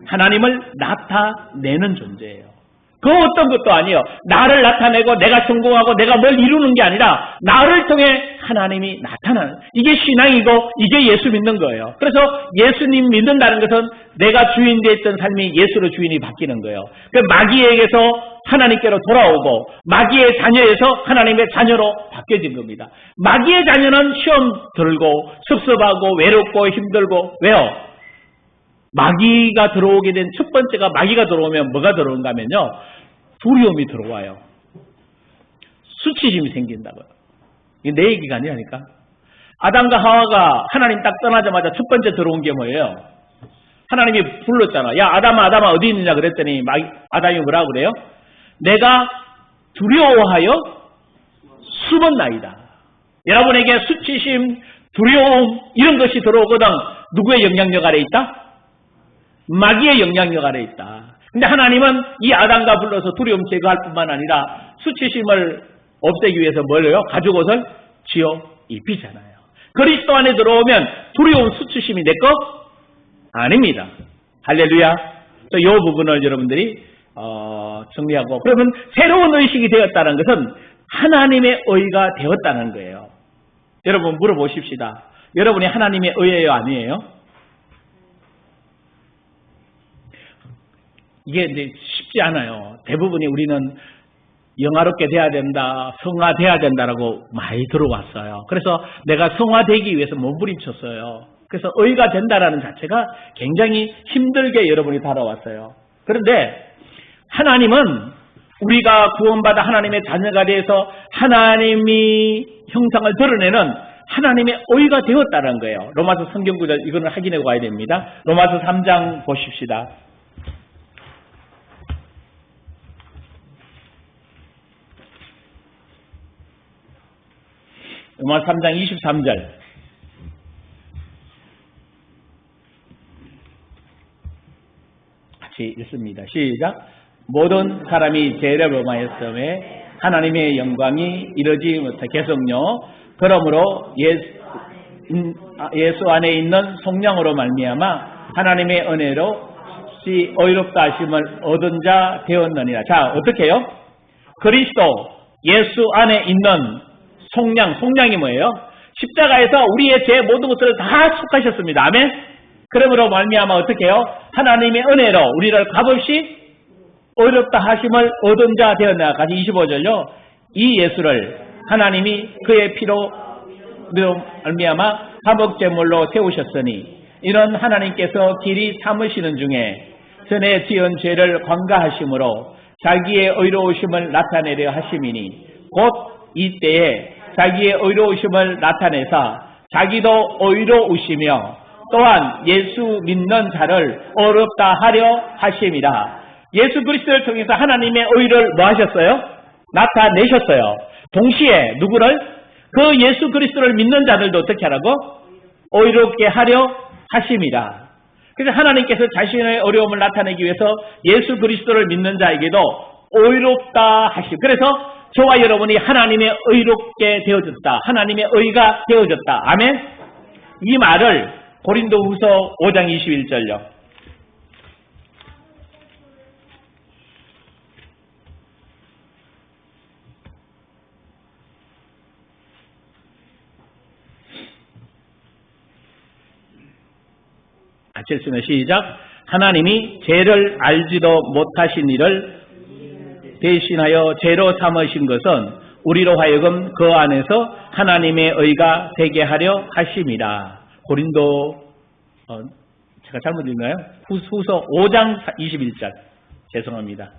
하나님을 나타내는 존재예요. 그 어떤 것도 아니에요. 나를 나타내고 내가 성공하고 내가 뭘 이루는 게 아니라 나를 통해 하나님이 나타나는 이게 신앙이고 이게 예수 믿는 거예요. 그래서 예수님 믿는다는 것은 내가 주인 되었던 삶이 예수로 주인이 바뀌는 거예요. 그 마귀에게서 하나님께로 돌아오고 마귀의 자녀에서 하나님의 자녀로 바뀌어진 겁니다. 마귀의 자녀는 시험 들고 섭섭하고 외롭고 힘들고 왜요? 마귀가 들어오게 된 첫 번째가 마귀가 들어오면 뭐가 들어온가 하면요. 두려움이 들어와요. 수치심이 생긴다고요. 이게 내 얘기가 아니라니까. 아담과 하와가 하나님 딱 떠나자마자 첫 번째 들어온 게 뭐예요? 하나님이 불렀잖아. 야 아담아 어디 있느냐 그랬더니 아담이 뭐라고 그래요? 내가 두려워하여 숨었나이다. 여러분에게 수치심, 두려움 이런 것이 들어오거든 누구의 영향력 아래 있다? 마귀의 영향력 아래 있다. 근데 하나님은 이 아담과 불러서 두려움 제거할 뿐만 아니라 수치심을 없애기 위해서 뭘 해요? 가죽 옷을 지어 입히잖아요. 그리스도 안에 들어오면 두려움 수치심이 내 거 아닙니다. 할렐루야. 또 이 부분을 여러분들이 정리하고, 그러면 새로운 의식이 되었다는 것은 하나님의 의가 되었다는 거예요. 여러분 물어보십시다. 여러분이 하나님의 의예요, 아니에요? 이게 이제 쉽지 않아요. 대부분이 우리는 영화롭게 돼야 된다, 성화돼야 된다라고 많이 들어왔어요. 그래서 내가 성화되기 위해서 몸부림쳤어요. 그래서 의가 된다라는 자체가 굉장히 힘들게 여러분이 다뤄왔어요. 그런데 하나님은 우리가 구원받아 하나님의 자녀가 되어서 하나님이 형상을 드러내는 하나님의 의가 되었다는 거예요. 로마서 성경 구절 이거는 확인해 봐야 됩니다. 로마서 3장 보십시다. 로마서 3장 23절. 같이 읽습니다. 시작. 모든 사람이 죄를 범하였음에 하나님의 영광이 이루어지지 못하게 계속요. 그러므로 예수 안에 있는 성령으로 말미암아 하나님의 은혜로 의롭다 하심을 얻은 자 되었느니라. 자, 어떻게 해요? 그리스도 예수 안에 있는 속량이 뭐예요? 십자가에서 우리의 죄 모든 것을 다 속하셨습니다. 아멘? 그러므로 말미암아 어떻게 해요? 하나님의 은혜로 우리를 값없이 의롭다 하심을 얻은 자 되었나. 같이 25절요. 이 예수를 하나님이 그의 피로 말미암아 화목제물로 세우셨으니 이는 하나님께서 길이 삼으시는 중에 전에 지은 죄를 관가하심으로 자기의 의로우심을 나타내려 하심이니 곧 이때에 자기의 의로우심을 나타내사 자기도 의로우시며 또한 예수 믿는 자를 의롭다 하려 하심이라. 예수 그리스도를 통해서 하나님의 의를 뭐 하셨어요? 나타내셨어요. 동시에 누구를? 그 예수 그리스도를 믿는 자들도 어떻게 하라고? 의롭게 하려 하심이라. 그래서 하나님께서 자신의 어려움을 나타내기 위해서 예수 그리스도를 믿는 자에게도 의롭다 하심. 그래서 저와 여러분이 하나님의 의롭게 되어졌다. 하나님의 의가 되어졌다. 아멘? 이 말을 고린도후서 5장 21절요. 같이 읽으면 시작. 하나님이 죄를 알지도 못하신 이를 대신하여 죄로 삼으신 것은 우리로 하여금 그 안에서 하나님의 의가 되게 하려 하심이라. 고린도 제가 잘못 읽나요? 후서 5장 21절. 죄송합니다.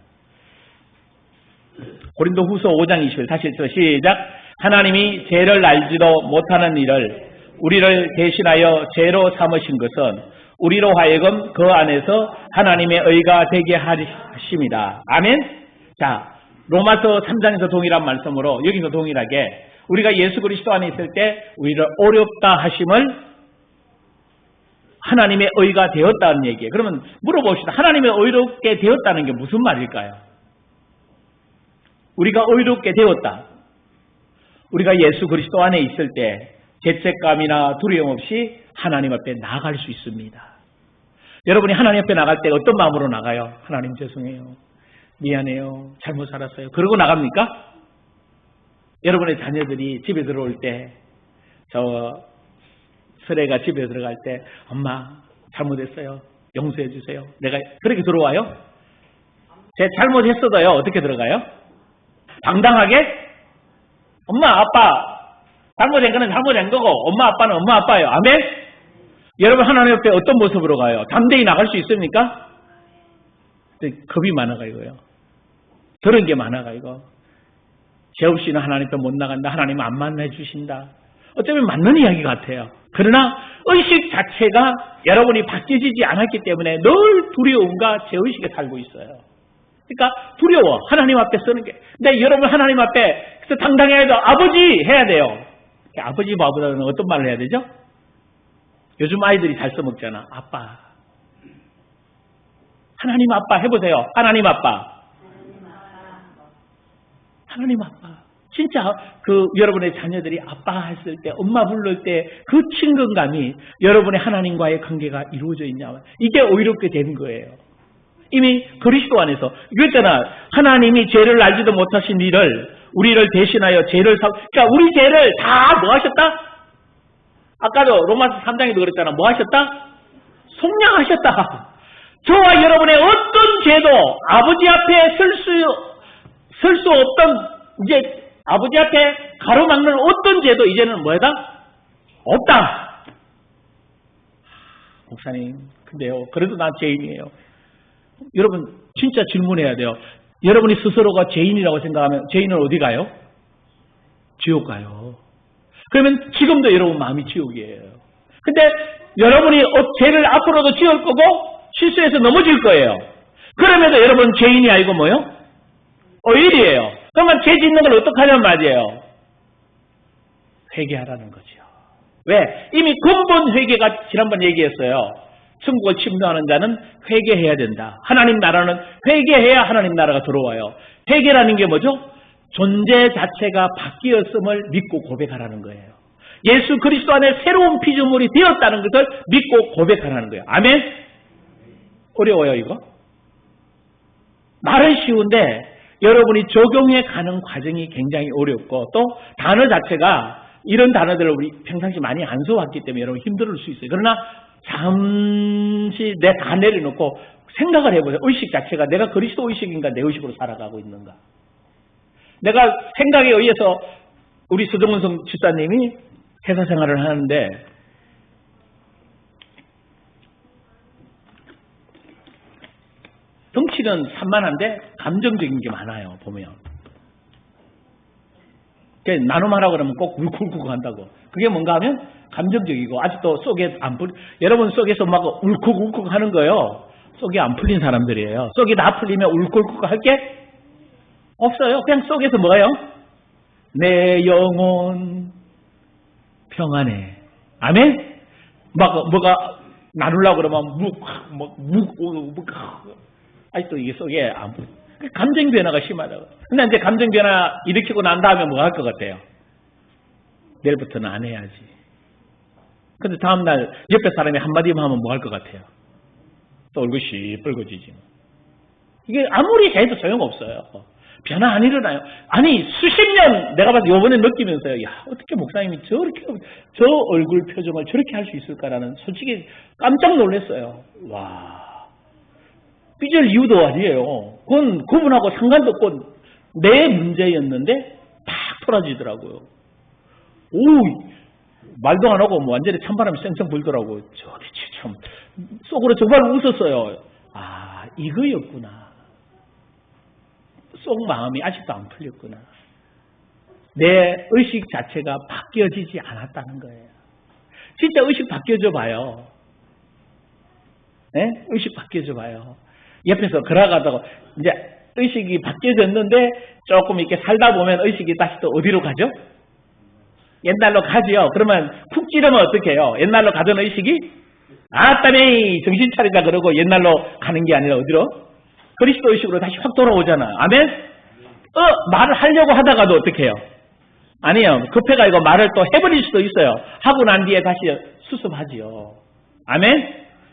고린도 후서 5장 21절. 다시 읽어서 시작. 하나님이 죄를 알지도 못하는 이를 우리를 대신하여 죄로 삼으신 것은 우리로 하여금 그 안에서 하나님의 의가 되게 하심이다. 아멘? 자, 로마서 3장에서 동일한 말씀으로 여기서 동일하게 우리가 예수 그리스도 안에 있을 때 우리를 어렵다 하심을 하나님의 의가 되었다는 얘기예요. 그러면 물어봅시다. 하나님의 의롭게 되었다는 게 무슨 말일까요? 우리가 의롭게 되었다. 우리가 예수 그리스도 안에 있을 때 죄책감이나 두려움 없이 하나님 앞에 나아갈 수 있습니다. 여러분이 하나님 앞에 나갈 때 어떤 마음으로 나가요? 하나님 죄송해요. 미안해요. 잘못 살았어요. 그러고 나갑니까? 여러분의 자녀들이 집에 들어올 때, 설애가 집에 들어갈 때, 엄마 잘못했어요. 용서해 주세요. 내가 그렇게 들어와요? 제 잘못했어도요. 어떻게 들어가요? 당당하게? 엄마 아빠 잘못한 거는 잘못한 거고 엄마 아빠는 엄마 아빠예요. 아멘? 여러분 하나님 앞에 어떤 모습으로 가요? 담대히 나갈 수 있습니까? 겁이 많아가지고요. 그런 게 많아가지고 죄 없이는 하나님 앞에 못 나간다. 하나님은 안 만나해 주신다. 어쩌면 맞는 이야기 같아요. 그러나 의식 자체가 여러분이 바뀌어지지 않았기 때문에 늘 두려움과 죄의식에 살고 있어요. 그러니까 두려워. 하나님 앞에 서는 게. 근데 여러분 하나님 앞에 그래서 당당해야 해도 아버지 해야 돼요. 아버지 바보다는 어떤 말을 해야 되죠? 요즘 아이들이 잘 써먹잖아. 아빠. 하나님 아빠 해보세요. 하나님 아빠. 하나님 아빠. 진짜 여러분의 자녀들이 아빠 했을 때, 엄마 부를 때 그 친근감이 여러분의 하나님과의 관계가 이루어져 있냐. 이게 의롭게 된 거예요. 이미 그리스도 안에서. 그랬잖아. 하나님이 죄를 알지도 못하신 우리를 대신하여 죄를 그러니까 우리 죄를 다 뭐 하셨다? 아까도 로마서 3장에도 그랬잖아. 뭐 하셨다? 속량하셨다. 저와 여러분의 어떤 죄도 아버지 앞에 설 수 없던, 이제 아버지 앞에 가로막는 어떤 죄도 이제는 뭐다? 없다. 목사님, 근데요, 그래도 난 죄인이에요. 여러분 진짜 질문해야 돼요. 여러분이 스스로가 죄인이라고 생각하면 죄인은 어디 가요? 지옥 가요. 그러면 지금도 여러분 마음이 지옥이에요. 근데 여러분이 죄를 앞으로도 지을 거고 실수해서 넘어질 거예요. 그럼에도 여러분 죄인이 아니고 뭐요? 의인이에요. 그러면 죄 짓는 걸 어떻게 하냐는 말이에요. 회개하라는 거죠. 왜? 이미 근본 회개가 지난번 얘기했어요. 천국을 침노하는 자는 회개해야 된다. 하나님 나라는 회개해야 하나님 나라가 들어와요. 회개라는 게 뭐죠? 존재 자체가 바뀌었음을 믿고 고백하라는 거예요. 예수 그리스도 안에 새로운 피조물이 되었다는 것을 믿고 고백하라는 거예요. 아멘? 어려워요 이거? 말은 쉬운데 여러분이 적용해 가는 과정이 굉장히 어렵고 또 단어 자체가 이런 단어들을 우리 평상시 많이 안 써왔기 때문에 여러분 힘들 수 있어요. 그러나 잠시 다 내려놓고 생각을 해보세요. 의식 자체가 내가 그리스도 의식인가 내 의식으로 살아가고 있는가. 내가 생각에 의해서 우리 서정훈 집사님이 회사 생활을 하는데 덩치는 산만한데 감정적인 게 많아요. 보면 나눔하라고 그러면 꼭 울컥울컥 한다고. 그게 뭔가 하면 감정적이고 아직도 속에 안 풀. 여러분 속에서 막 울컥울컥 하는 거요. 속이 안 풀린 사람들이에요. 속이 다 풀리면 울컥울컥 할 게 없어요. 그냥 속에서 뭐예요? 내 영혼 평안해. 아멘? 뭐가 나누려고 그러면 아직도 이게 속에 안 풀려. 감정 변화가 심하다고. 근데 이제 감정 변화 일으키고 난 다음에 뭐 할 것 같아요? 내일부터는 안 해야지. 근데 다음날 옆에 사람이 한마디만 하면 뭐 할 것 같아요? 또 얼굴이 시뻘거지지. 이게 아무리 해도 소용없어요. 변화 안 일어나요. 아니 수십 년 내가 봐서 요번에 느끼면서요. 야 어떻게 목사님이 저 얼굴 표정을 저렇게 할 수 있을까라는 솔직히 깜짝 놀랐어요. 와. 삐질 이유도 아니에요. 그건 그분하고 상관도 없고 내 문제였는데 탁 풀어지더라고요. 오, 말도 안 하고 뭐 완전히 찬바람이 쌩쌩 불더라고요. 도대체 참 속으로 정말 웃었어요. 아 이거였구나. 속 마음이 아직도 안 풀렸구나. 내 의식 자체가 바뀌어지지 않았다는 거예요. 진짜 의식 바뀌어져 봐요. 네? 의식 바뀌어져 봐요. 옆에서 걸어가다가 이제 의식이 바뀌어졌는데 조금 이렇게 살다 보면 의식이 다시 또 어디로 가죠? 옛날로 가지요. 그러면 푹 찌르면 어떻게 해요? 옛날로 가던 의식이 아따미 정신 차리자 그러고 옛날로 가는 게 아니라 어디로? 그리스도 의식으로 다시 확 돌아오잖아. 아멘? 말을 하려고 하다가도 어떻게 해요? 아니요. 급해가지고 말을 또 해버릴 수도 있어요. 하고 난 뒤에 다시 수습하지요. 아멘?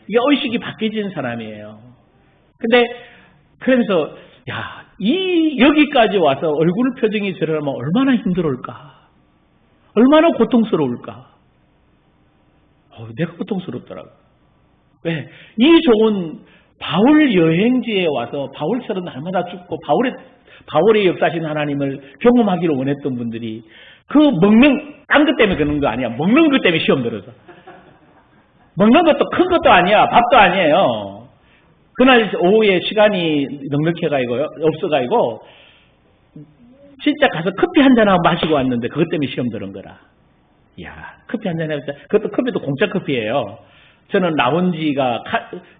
이게 의식이 바뀌어진 사람이에요. 근데 그러면서 여기까지 와서 얼굴 표정이 저러면 얼마나 힘들을까? 얼마나 고통스러울까? 내가 고통스럽더라고. 왜? 이 좋은 바울 여행지에 와서 바울처럼 날마다 죽고 바울의 역사신 하나님을 경험하기를 원했던 분들이 딴 것 때문에 그런 거 아니야. 먹는 것 때문에 시험 들어서. 먹는 것도 큰 것도 아니야. 밥도 아니에요. 그날 오후에 시간이 넉넉해가지고 없어가지고 진짜 가서 커피 한 잔하고 마시고 왔는데 그것 때문에 시험 들은 거라. 이야, 커피 한 잔 해봤자 그것도 커피도 공짜 커피예요. 저는 라운지가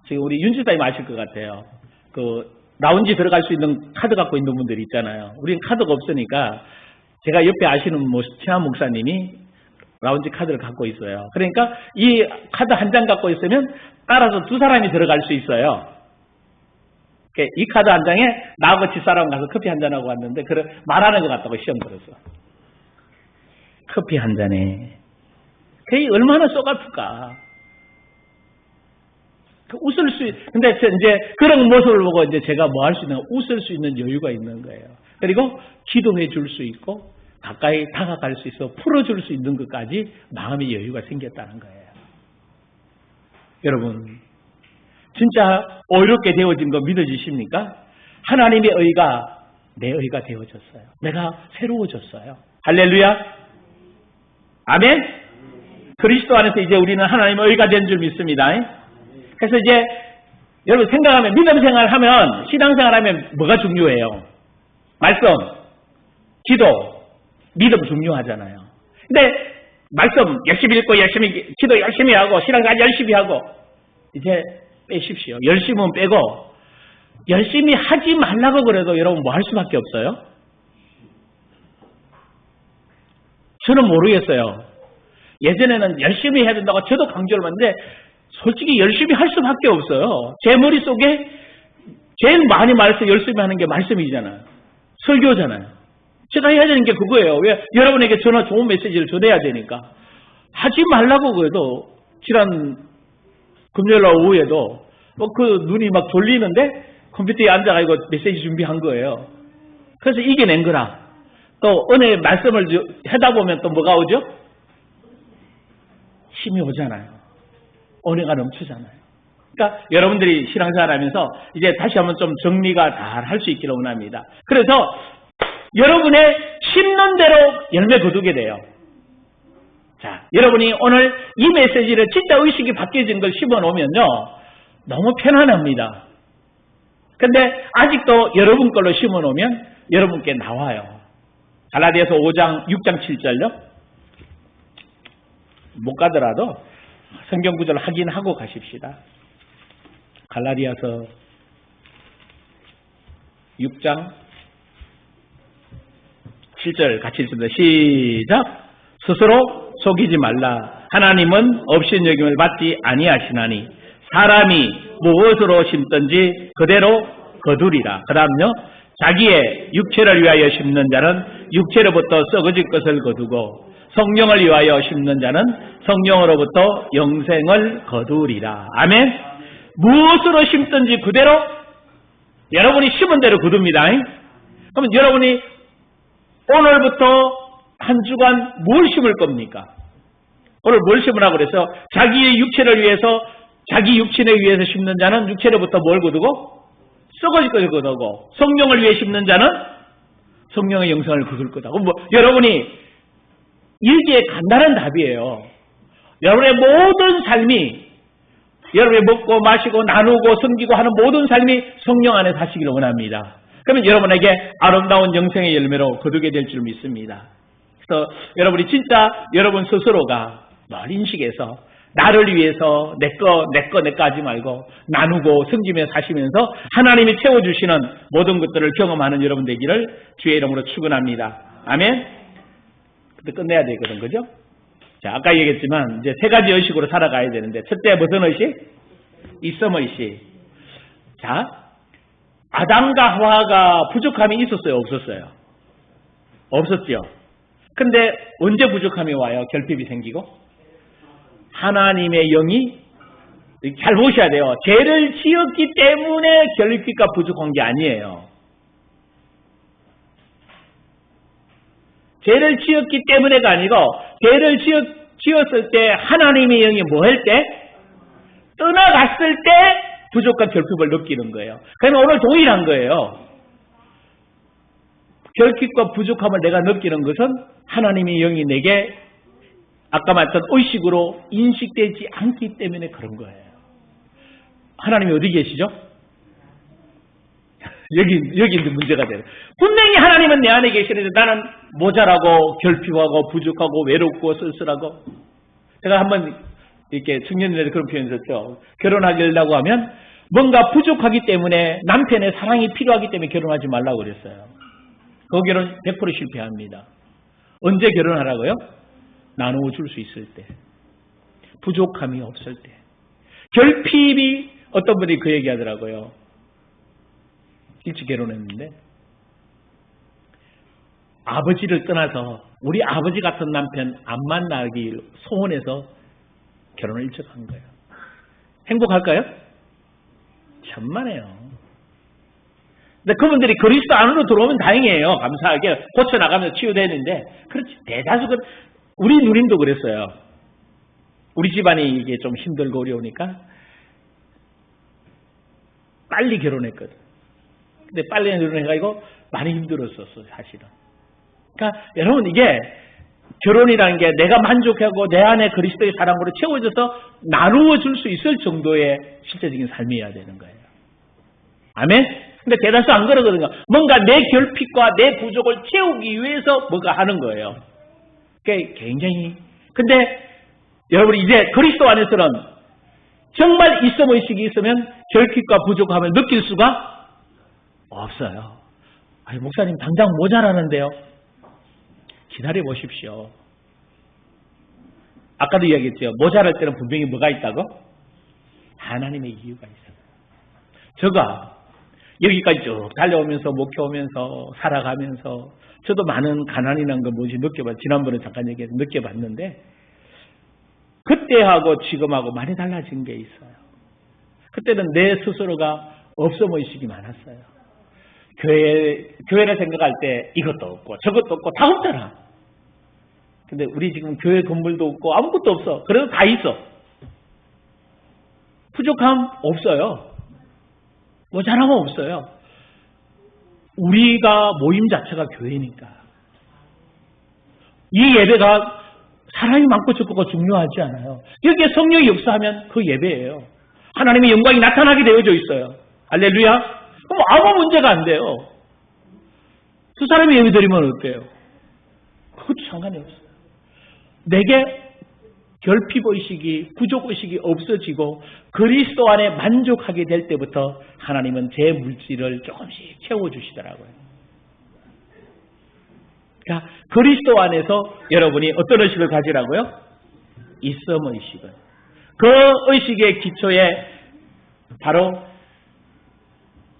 지금 우리 윤지사님 아실 것 같아요. 그 라운지 들어갈 수 있는 카드 갖고 있는 분들이 있잖아요. 우리는 카드가 없으니까 제가 옆에 아시는 최한 목사님이 라운지 카드를 갖고 있어요. 그러니까 이 카드 한 장 갖고 있으면 따라서 두 사람이 들어갈 수 있어요. 이 카드 한 장에 나하고 집사람 가서 커피 한 잔하고 왔는데 말하는 것 같다고 시험 들었어. 커피 한 잔에 그게 얼마나 속 아플까. 근데 이제 그런 모습을 보고 이제 제가 뭐 할 수 있는, 웃을 수 있는 여유가 있는 거예요. 그리고 기도해 줄 수 있고, 가까이 다가갈 수 있어 풀어줄 수 있는 것까지 마음의 여유가 생겼다는 거예요. 여러분, 진짜 어이롭게 되어진 거 믿어지십니까? 하나님의 의가 내 의가 되어졌어요. 내가 새로워졌어요. 할렐루야. 아멘. 그리스도 안에서 이제 우리는 하나님의 의가 된 줄 믿습니다. 그래서 이제 여러분 생각하면, 믿음 생활하면, 신앙생활하면 뭐가 중요해요? 말씀, 기도, 믿음 중요하잖아요. 근데 말씀 열심히 읽고 열심히 기도 열심히 하고 신앙생활 열심히 하고 이제 빼십시오. 열심은 빼고 열심히 하지 말라고 그래도 여러분 뭐 할 수밖에 없어요? 저는 모르겠어요. 예전에는 열심히 해야 된다고 저도 강조를 했는데 솔직히 열심히 할 수밖에 없어요. 제 머릿속에 제일 많이 말해서 열심히 하는 게 말씀이잖아요. 설교잖아요. 제가 해야 되는 게 그거예요. 왜? 여러분에게 좋은 메시지를 전해야 되니까. 하지 말라고 그래도 지난 금요일 오후에도 뭐 그 눈이 막 졸리는데 컴퓨터에 앉아가지고 메시지 준비한 거예요. 그래서 이겨낸 거라. 또 은혜의 말씀을 하다 보면 또 뭐가 오죠? 힘이 오잖아요. 은혜가 넘치잖아요. 그러니까 여러분들이 신앙생활 하면서 이제 다시 한번 좀 정리가 잘 할 수 있기를 원합니다. 그래서 여러분의 심는 대로 열매 거두게 돼요. 자, 여러분이 오늘 이 메시지를 진짜 의식이 바뀌어진 걸 심어놓으면요, 너무 편안합니다. 근데 아직도 여러분 걸로 심어놓으면 여러분께 나와요. 갈라디아서 5장 6장 7절요. 못 가더라도 성경 구절을 확인하고 가십시다. 갈라디아서 6장 7절 같이 읽습니다. 시작. 스스로 속이지 말라. 하나님은 업신여김을 받지 아니하시나니 사람이 무엇으로 심든지 그대로 거두리라. 그 다음요. 자기의 육체를 위하여 심는 자는 육체로부터 썩어질 것을 거두고 성령을 위하여 심는 자는 성령으로부터 영생을 거두리라. 아멘. 무엇으로 심든지 그대로 여러분이 심은 대로 거둡니다. 그러면 여러분이 오늘부터 한 주간 뭘 심을 겁니까? 오늘 뭘 심으라고 그래서 자기의 육체를 위해서 자기 육신에 위해서 심는 자는 육체로부터 뭘 거두고 썩어질 것을 거두고 성령을 위해 심는 자는 성령의 영생을 거둘 거다. 그럼 뭐 여러분이 일기에 간단한 답이에요. 여러분의 모든 삶이 여러분이 먹고 마시고 나누고 섬기고 하는 모든 삶이 성령 안에 사시기를 원합니다. 그러면 여러분에게 아름다운 영생의 열매로 거두게 될 줄 믿습니다. 그래서 여러분이 진짜 여러분 스스로가 뭘 인식해서 나를 위해서 내거 하지 말고 나누고 섬기며 사시면서 하나님이 채워주시는 모든 것들을 경험하는 여러분 되기를 주의 이름으로 축원합니다. 아멘. 근데 끝내야 되거든, 그죠? 자, 아까 얘기했지만 이제 세 가지 의식으로 살아가야 되는데 첫째 무슨 의식? 있음 의식. 자, 아담과 하와가 부족함이 있었어요, 없었어요? 없었죠. 근데 언제 부족함이 와요? 결핍이 생기고? 하나님의 영이 잘 보셔야 돼요. 죄를 지었기 때문에 결핍과 부족한 게 아니에요. 죄를 지었기 때문에가 아니고 죄를 지었을 때 하나님의 영이 뭐 할 때? 떠나갔을 때 부족한 결핍을 느끼는 거예요. 그러면 오늘 동일한 거예요. 결핍과 부족함을 내가 느끼는 것은 하나님의 영이 내게 아까 말했던 의식으로 인식되지 않기 때문에 그런 거예요. 하나님이 어디 계시죠? 여기 이제 문제가 돼요. 분명히 하나님은 내 안에 계시는데 나는 모자라고 결핍하고 부족하고 외롭고 쓸쓸하고. 제가 한번 이렇게 청년들한테 그런 표현 썼죠. 결혼하려고 하면 뭔가 부족하기 때문에 남편의 사랑이 필요하기 때문에 결혼하지 말라고 그랬어요. 그 결혼 100% 실패합니다. 언제 결혼하라고요? 나누어 줄 수 있을 때. 부족함이 없을 때. 결핍이 어떤 분이 그 얘기 하더라고요. 일찍 결혼했는데 아버지를 떠나서 우리 아버지 같은 남편 안 만나기 소원해서 결혼을 일찍 한 거예요. 행복할까요? 천만에요. 근데 그분들이 그리스도 안으로 들어오면 다행이에요. 감사하게 고쳐나가면서 치유되는데, 그렇지. 대다수, 우리 누님도 그랬어요. 우리 집안이 이게 좀 힘들고 어려우니까 빨리 결혼했거든. 근데 빨리 결혼해가지고 많이 힘들었었어, 사실은. 그러니까 여러분, 이게 결혼이라는 게 내가 만족하고 내 안에 그리스도의 사랑으로 채워져서 나누어 줄 수 있을 정도의 실제적인 삶이어야 되는 거예요. 아멘? 근데 대다수 안 그러거든요. 뭔가 내 결핍과 내 부족을 채우기 위해서 뭔가 하는 거예요. 그게 굉장히. 근데 여러분, 이제 그리스도 안에서는 정말 있음의식이 있으면 결핍과 부족함을 느낄 수가 없어요. 아니, 목사님 당장 모자라는데요. 기다려 보십시오. 아까도 이야기했죠. 모자랄 때는 분명히 뭐가 있다고? 하나님의 이유가 있어요. 제가 여기까지 쭉 달려오면서 목회오면서 살아가면서 저도 많은 가난이란 거 뭔지 지난번에 잠깐 얘기해서 느껴봤는데 그때하고 지금하고 많이 달라진 게 있어요. 그때는 내 스스로가 없음의식이 많았어요. 교회를 생각할 때 이것도 없고 저것도 없고 다 없잖아. 근데 우리 지금 교회 건물도 없고 아무것도 없어. 그래도 다 있어. 부족함 없어요. 모자람 없어요. 우리가 모임 자체가 교회니까. 이 예배가 사람이 많고 적고가 중요하지 않아요. 여기에 성령이 역사하면 그 예배예요. 하나님의 영광이 나타나게 되어져 있어요. 할렐루야. 그럼 아무 문제가 안 돼요. 두 사람이 예배 드리면 어때요? 그것도 상관이 없어요. 내게 결핍의식이, 부족의식이 없어지고 그리스도 안에 만족하게 될 때부터 하나님은 제 물질을 조금씩 채워주시더라고요. 그러니까 그리스도 안에서 여러분이 어떤 의식을 가지라고요? 있음의식을. 그 의식의 기초에 바로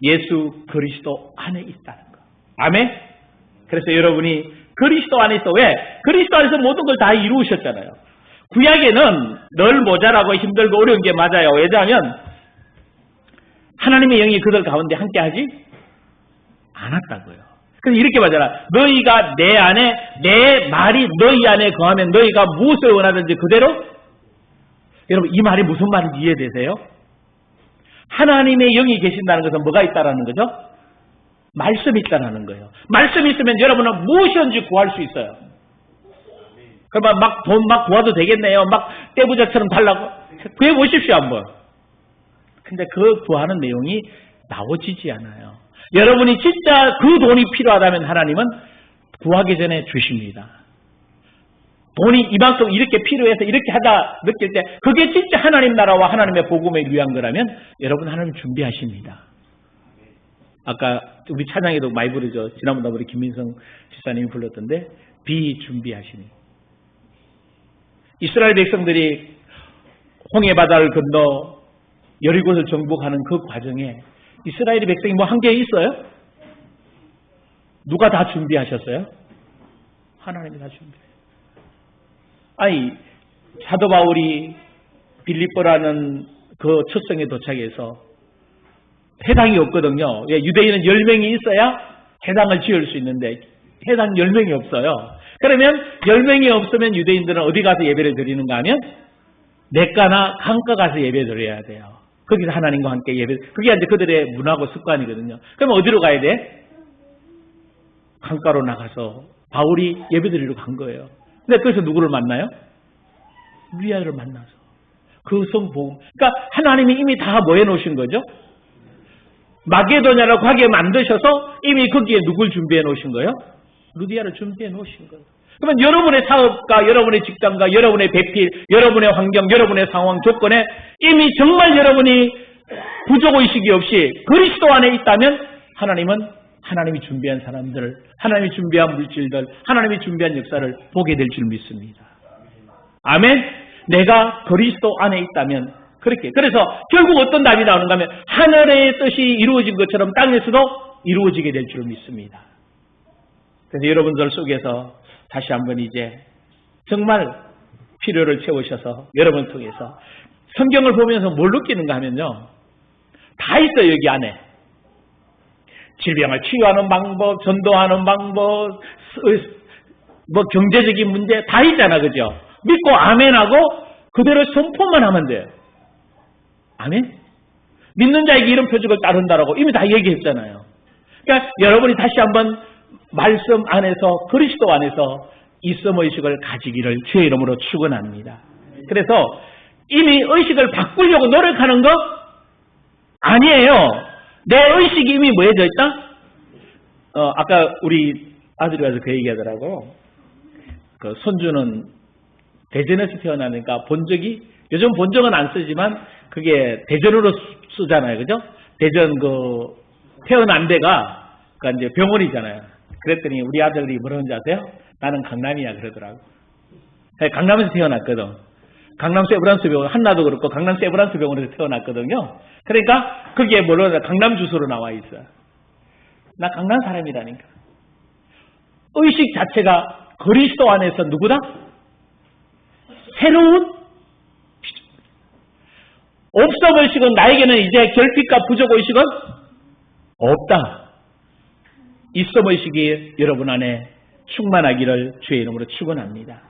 예수 그리스도 안에 있다는 거. 아멘? 그래서 여러분이 그리스도 안에 있어. 왜? 그리스도 안에서 모든 걸 다 이루셨잖아요. 구약에는 늘 모자라고 힘들고 어려운 게 맞아요. 왜냐하면 하나님의 영이 그들 가운데 함께하지 않았다고요. 그래서 이렇게 말하잖아. 너희가 내 안에, 내 말이 너희 안에 거하면 너희가 무엇을 원하든지 그대로. 여러분, 이 말이 무슨 말인지 이해되세요? 하나님의 영이 계신다는 것은 뭐가 있다라는 거죠? 말씀이 있다라는 거예요. 말씀이 있으면 여러분은 무엇이든지 구할 수 있어요. 그러면 막 돈 막 구해도 되겠네요. 막 떼부자처럼 달라고 구해보십시오 한번. 근데 그 구하는 내용이 나오지지 않아요. 여러분이 진짜 그 돈이 필요하다면 하나님은 구하기 전에 주십니다. 돈이 이만큼 이렇게 필요해서 이렇게 하다 느낄 때 그게 진짜 하나님 나라와 하나님의 복음을 위한 거라면 여러분 하나님 준비하십니다. 아까 우리 찬양에도 많이 부르죠. 지난번에 우리 김민성 집사님이 불렀던데 비준비하시니. 이스라엘 백성들이 홍해바다를 건너 여리고를 정복하는 그 과정에 이스라엘 백성이 뭐 한 게 있어요? 누가 다 준비하셨어요? 하나님이 다 준비해요. 아니, 사도 바울이 빌립보라는 그 첫 성에 도착해서 해당이 없거든요. 유대인은 10명이 있어야 해당을 지을 수 있는데 해당 10명이 없어요. 그러면 10명이 없으면 유대인들은 어디 가서 예배를 드리는가 하면 냇가나 강가 가서 예배 드려야 돼요. 거기서 하나님과 함께 예배, 그게 이제 그들의 문화고 습관이거든요. 그러면 어디로 가야 돼? 강가로 나가서 바울이 예배 드리러 간 거예요. 근데 거기서 누구를 만나요? 루디아를 만나서 그 성복음. 그러니까 하나님이 이미 다 뭐 해놓으신 거죠? 마게도냐를 가게 만드셔서 이미 거기에 누굴 준비해 놓으신 거예요? 루디아를 준비해 놓으신 거예요. 그러면 여러분의 사업과 여러분의 직장과 여러분의 배필, 여러분의 환경, 여러분의 상황, 조건에 이미 정말 여러분이 부족의식이 없이 그리스도 안에 있다면 하나님은 하나님이 준비한 사람들, 하나님이 준비한 물질들, 하나님이 준비한 역사를 보게 될 줄 믿습니다. 아멘? 내가 그리스도 안에 있다면 그렇게. 그래서 결국 어떤 답이 나오는가 하면 하늘의 뜻이 이루어진 것처럼 땅에서도 이루어지게 될 줄 믿습니다. 그래서 여러분들 속에서 다시 한번 이제 정말 필요를 채우셔서 여러분 통해서 성경을 보면서 뭘 느끼는가 하면요. 다 있어요, 여기 안에. 질병을 치유하는 방법, 전도하는 방법, 뭐 경제적인 문제 다 있잖아, 그죠? 믿고 아멘하고 그대로 선포만 하면 돼요. 아멘? 믿는 자에게 이런 표적을 따른다라고 이미 다 얘기했잖아요. 그러니까 여러분이 다시 한번 말씀 안에서, 그리스도 안에서 있음의식을 가지기를 주의 이름으로 축원합니다. 그래서 이미 의식을 바꾸려고 노력하는 거 아니에요. 내 의식이 이미 뭐해져 있다? 아까 우리 아들이 와서 그 얘기하더라고. 그 손주는 대전에서 태어나니까 본적이, 요즘 본적은 안 쓰지만 그게 대전으로 쓰잖아요. 그죠? 대전 태어난 데가 이제 병원이잖아요. 그랬더니 우리 아들이 뭐라는지 아세요? 나는 강남이야 그러더라고. 강남에서 태어났거든. 강남 세브란스 병원, 한나도 그렇고 강남 세브란스 병원에서 태어났거든요. 그러니까 그게 뭐라 강남 주소로 나와 있어. 나 강남 사람이라니까. 의식 자체가 그리스도 안에서 누구다? 새로운 없어 의식은 나에게는 이제 결핍과 부족 의식은 없다. 있어 의식이 여러분 안에 충만하기를 주의 이름으로 축원합니다.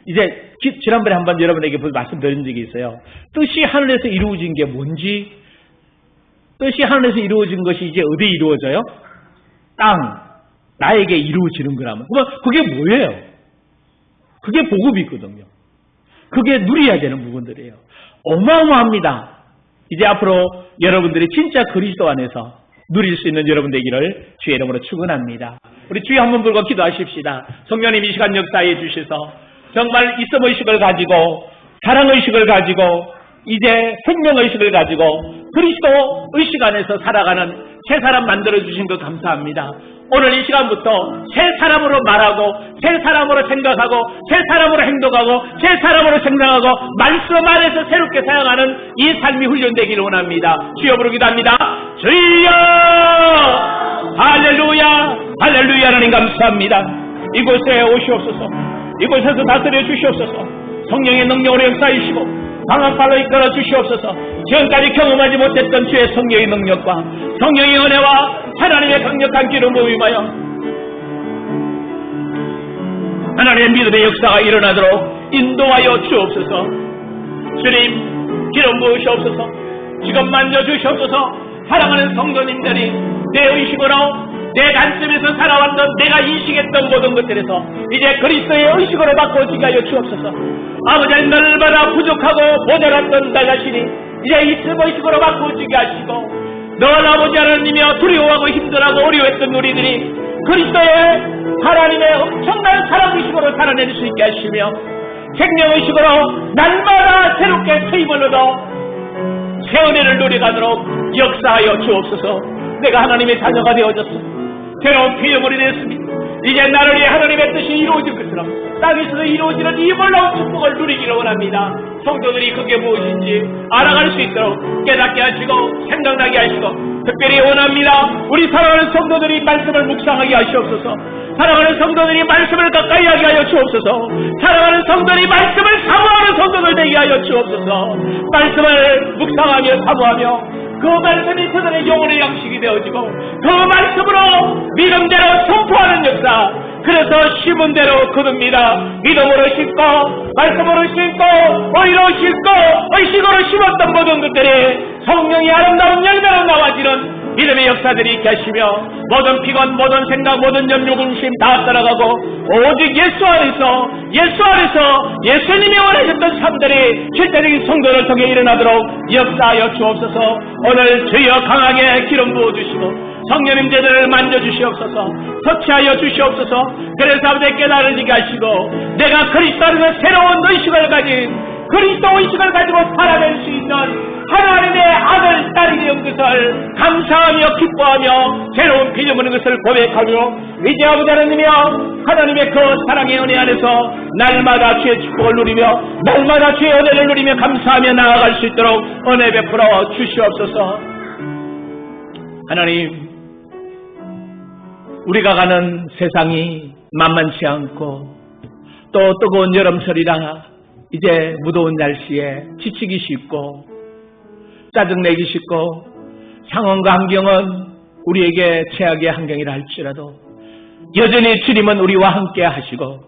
이제 지난번에 한번 여러분에게 말씀드린 적이 있어요. 뜻이 하늘에서 이루어진 게 뭔지, 뜻이 하늘에서 이루어진 것이 이제 어디에 이루어져요? 땅, 나에게 이루어지는 거라면. 그럼 그게 뭐예요? 그게 복음이 있거든요. 그게 누려야 되는 부분들이에요. 어마어마합니다. 이제 앞으로 여러분들이 진짜 그리스도 안에서 누릴 수 있는 여러분 되기를 주의 이름으로 축원합니다. 우리 주여 한번 불고 기도하십시다. 성령님 이 시간 역사해 주셔서 정말 있음의식을 가지고 사랑의식을 가지고 이제 생명의식을 가지고 그리스도 의식 안에서 살아가는 새 사람 만들어주신 것 감사합니다. 오늘 이 시간부터 새 사람으로 말하고 새 사람으로 생각하고 새 사람으로 행동하고 새 사람으로 생각하고 말씀 안에서 새롭게 사용하는 이 삶이 훈련되기를 원합니다. 주여 부르기도 합니다. 주여 할렐루야 할렐루야. 하나님 감사합니다. 이곳에 오시옵소서. 이곳에서 다스려 주시옵소서. 성령의 능력으로 역사하시고 강한 팔로 이끌어 주시옵소서. 지금까지 경험하지 못했던 주의 성령의 능력과 성령의 은혜와 하나님의 강력한 기름 부음하여 하나님의 믿음의 역사가 일어나도록 인도하여 주옵소서. 주님 기름 부으시옵소서. 지금 만져주시옵소서. 사랑하는 성도님들이 내 의식으로 내 관점에서 살아왔던 내가 인식했던 모든 것들에서 이제 그리스도의 의식으로 바꿔지게 하여 주옵소서. 아버지 날마다 부족하고 모자랐던 나 자신이 이제 있음 의식으로 바꿔지게 하시고 늘 아버지 하나님이여 두려워하고 힘들어하고 어려워했던 우리들이 그리스도의 하나님의 엄청난 사랑의식으로 살아낼 수 있게 하시며 생명의식으로 날마다 새롭게 세임을 얻어 새 은혜를 누려가도록 역사하여 주옵소서. 내가 하나님의 자녀가 되어졌습니다. 새로운 피조물이 되었습니다. 이제 나를 위해 하나님의 뜻이 이루어질 것처럼 땅에서도 이루어지는 이 놀라운 축복을 누리기를 원합니다. 성도들이 그게 무엇인지 알아갈 수 있도록 깨닫게 하시고 생각나게 하시고 특별히 원합니다. 우리 사랑하는 성도들이 말씀을 묵상하게 하시옵소서. 사랑하는 성도들이 말씀을 가까이 하게 하여 주옵소서. 사랑하는 성도들이 말씀을 사모하는 성도들 되게 하여 주옵소서. 말씀을 묵상하며 사모하며 그 말씀이 그들의 영혼의 양식이 되어지고 그 말씀으로 믿음대로 선포하는 역사. 그래서 심은 대로 거둡니다. 믿음으로 심고 말씀으로 심고 의로 심고 의식으로 심었던 모든 것들이 성령이 아름다운 열매로 나와지는 믿음의 역사들이 있게 하시며 모든 피곤 모든 생각 모든 염려 근심 다 따라가고 오직 예수 안에서 예수님이 원하셨던 삶들이 실제적인 성도를 통해 일어나도록 역사하여 주옵소서. 오늘 주여 강하게 기름 부어주시고 성령님 제자를 만져주시옵소서. 터치하여 주시옵소서. 그래서 아버지 깨달으시게 하시고 내가 그리스도 안에서 새로운 의식을 가진 그리스도 의식을 가지고 살아낼 수 있는 하나님의 아들, 딸이 되는 것을 감사하며 기뻐하며 새로운 피조물인 것을 고백하며 이제 아버지 하나님이여 하나님의 그 사랑의 은혜 안에서 날마다 주의 축복을 누리며 날마다 주의 은혜를 누리며 감사하며 나아갈 수 있도록 은혜 베풀어 주시옵소서. 하나님, 우리가 가는 세상이 만만치 않고 또 뜨거운 여름철이라 이제 무더운 날씨에 지치기 쉽고 짜증내기 쉽고 상황과 환경은 우리에게 최악의 환경이라 할지라도 여전히 주님은 우리와 함께 하시고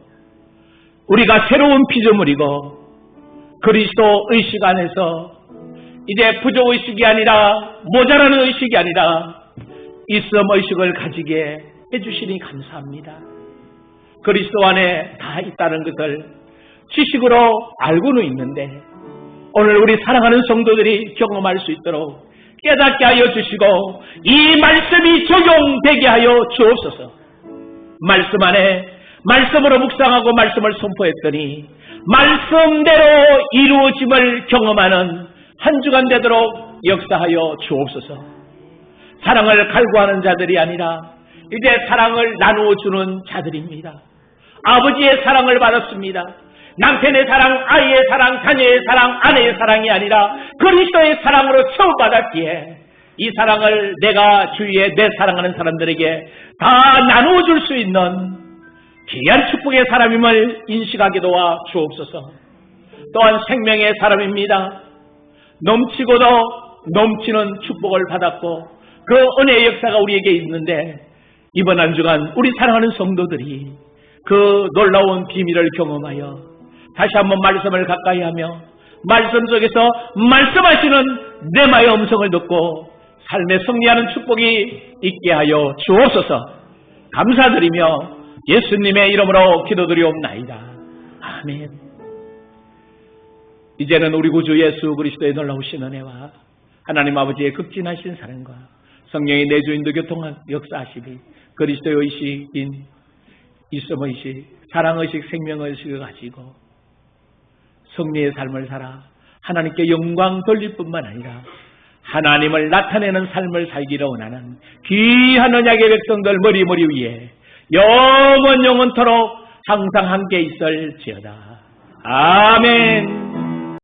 우리가 새로운 피조물이고 그리스도 의식 안에서 이제 부족의식이 아니라 모자라는 의식이 아니라 있음 의식을 가지게 해주시니 감사합니다. 그리스도 안에 다 있다는 것을 지식으로 알고는 있는데 오늘 우리 사랑하는 성도들이 경험할 수 있도록 깨닫게 하여 주시고 이 말씀이 적용되게 하여 주옵소서. 말씀 안에 말씀으로 묵상하고 말씀을 선포했더니 말씀대로 이루어짐을 경험하는 한 주간 되도록 역사하여 주옵소서. 사랑을 갈구하는 자들이 아니라 이제 사랑을 나누어 주는 자들입니다. 아버지의 사랑을 받았습니다. 남편의 사랑, 아이의 사랑, 자녀의 사랑, 아내의 사랑이 아니라 그리스도의 사랑으로 처음받았기에 이 사랑을 내가 주위에 내 사랑하는 사람들에게 다 나누어 줄 수 있는 귀한 축복의 사람임을 인식하게 도와 주옵소서. 또한 생명의 사람입니다. 넘치고도 넘치는 축복을 받았고 그 은혜의 역사가 우리에게 있는데 이번 한 주간 우리 사랑하는 성도들이 그 놀라운 비밀을 경험하여 다시 한번 말씀을 가까이 하며 말씀 속에서 말씀하시는 내 음성을 듣고 삶에 승리하는 축복이 있게 하여 주옵소서. 감사드리며 예수님의 이름으로 기도드리옵나이다. 아멘. 이제는 우리 구주 예수 그리스도의 놀라우신 은혜와 하나님 아버지의 극진하신 사랑과 성령의 내주인도 교통 역사하시니 그리스도의 의식인 있음의식, 사랑의식, 생명의식을 가지고 승리의 삶을 살아 하나님께 영광 돌릴 뿐만 아니라 하나님을 나타내는 삶을 살기를 원하는 귀한 언약의 백성들 머리 위에 영원토록 항상 함께 있을지어다. 아멘.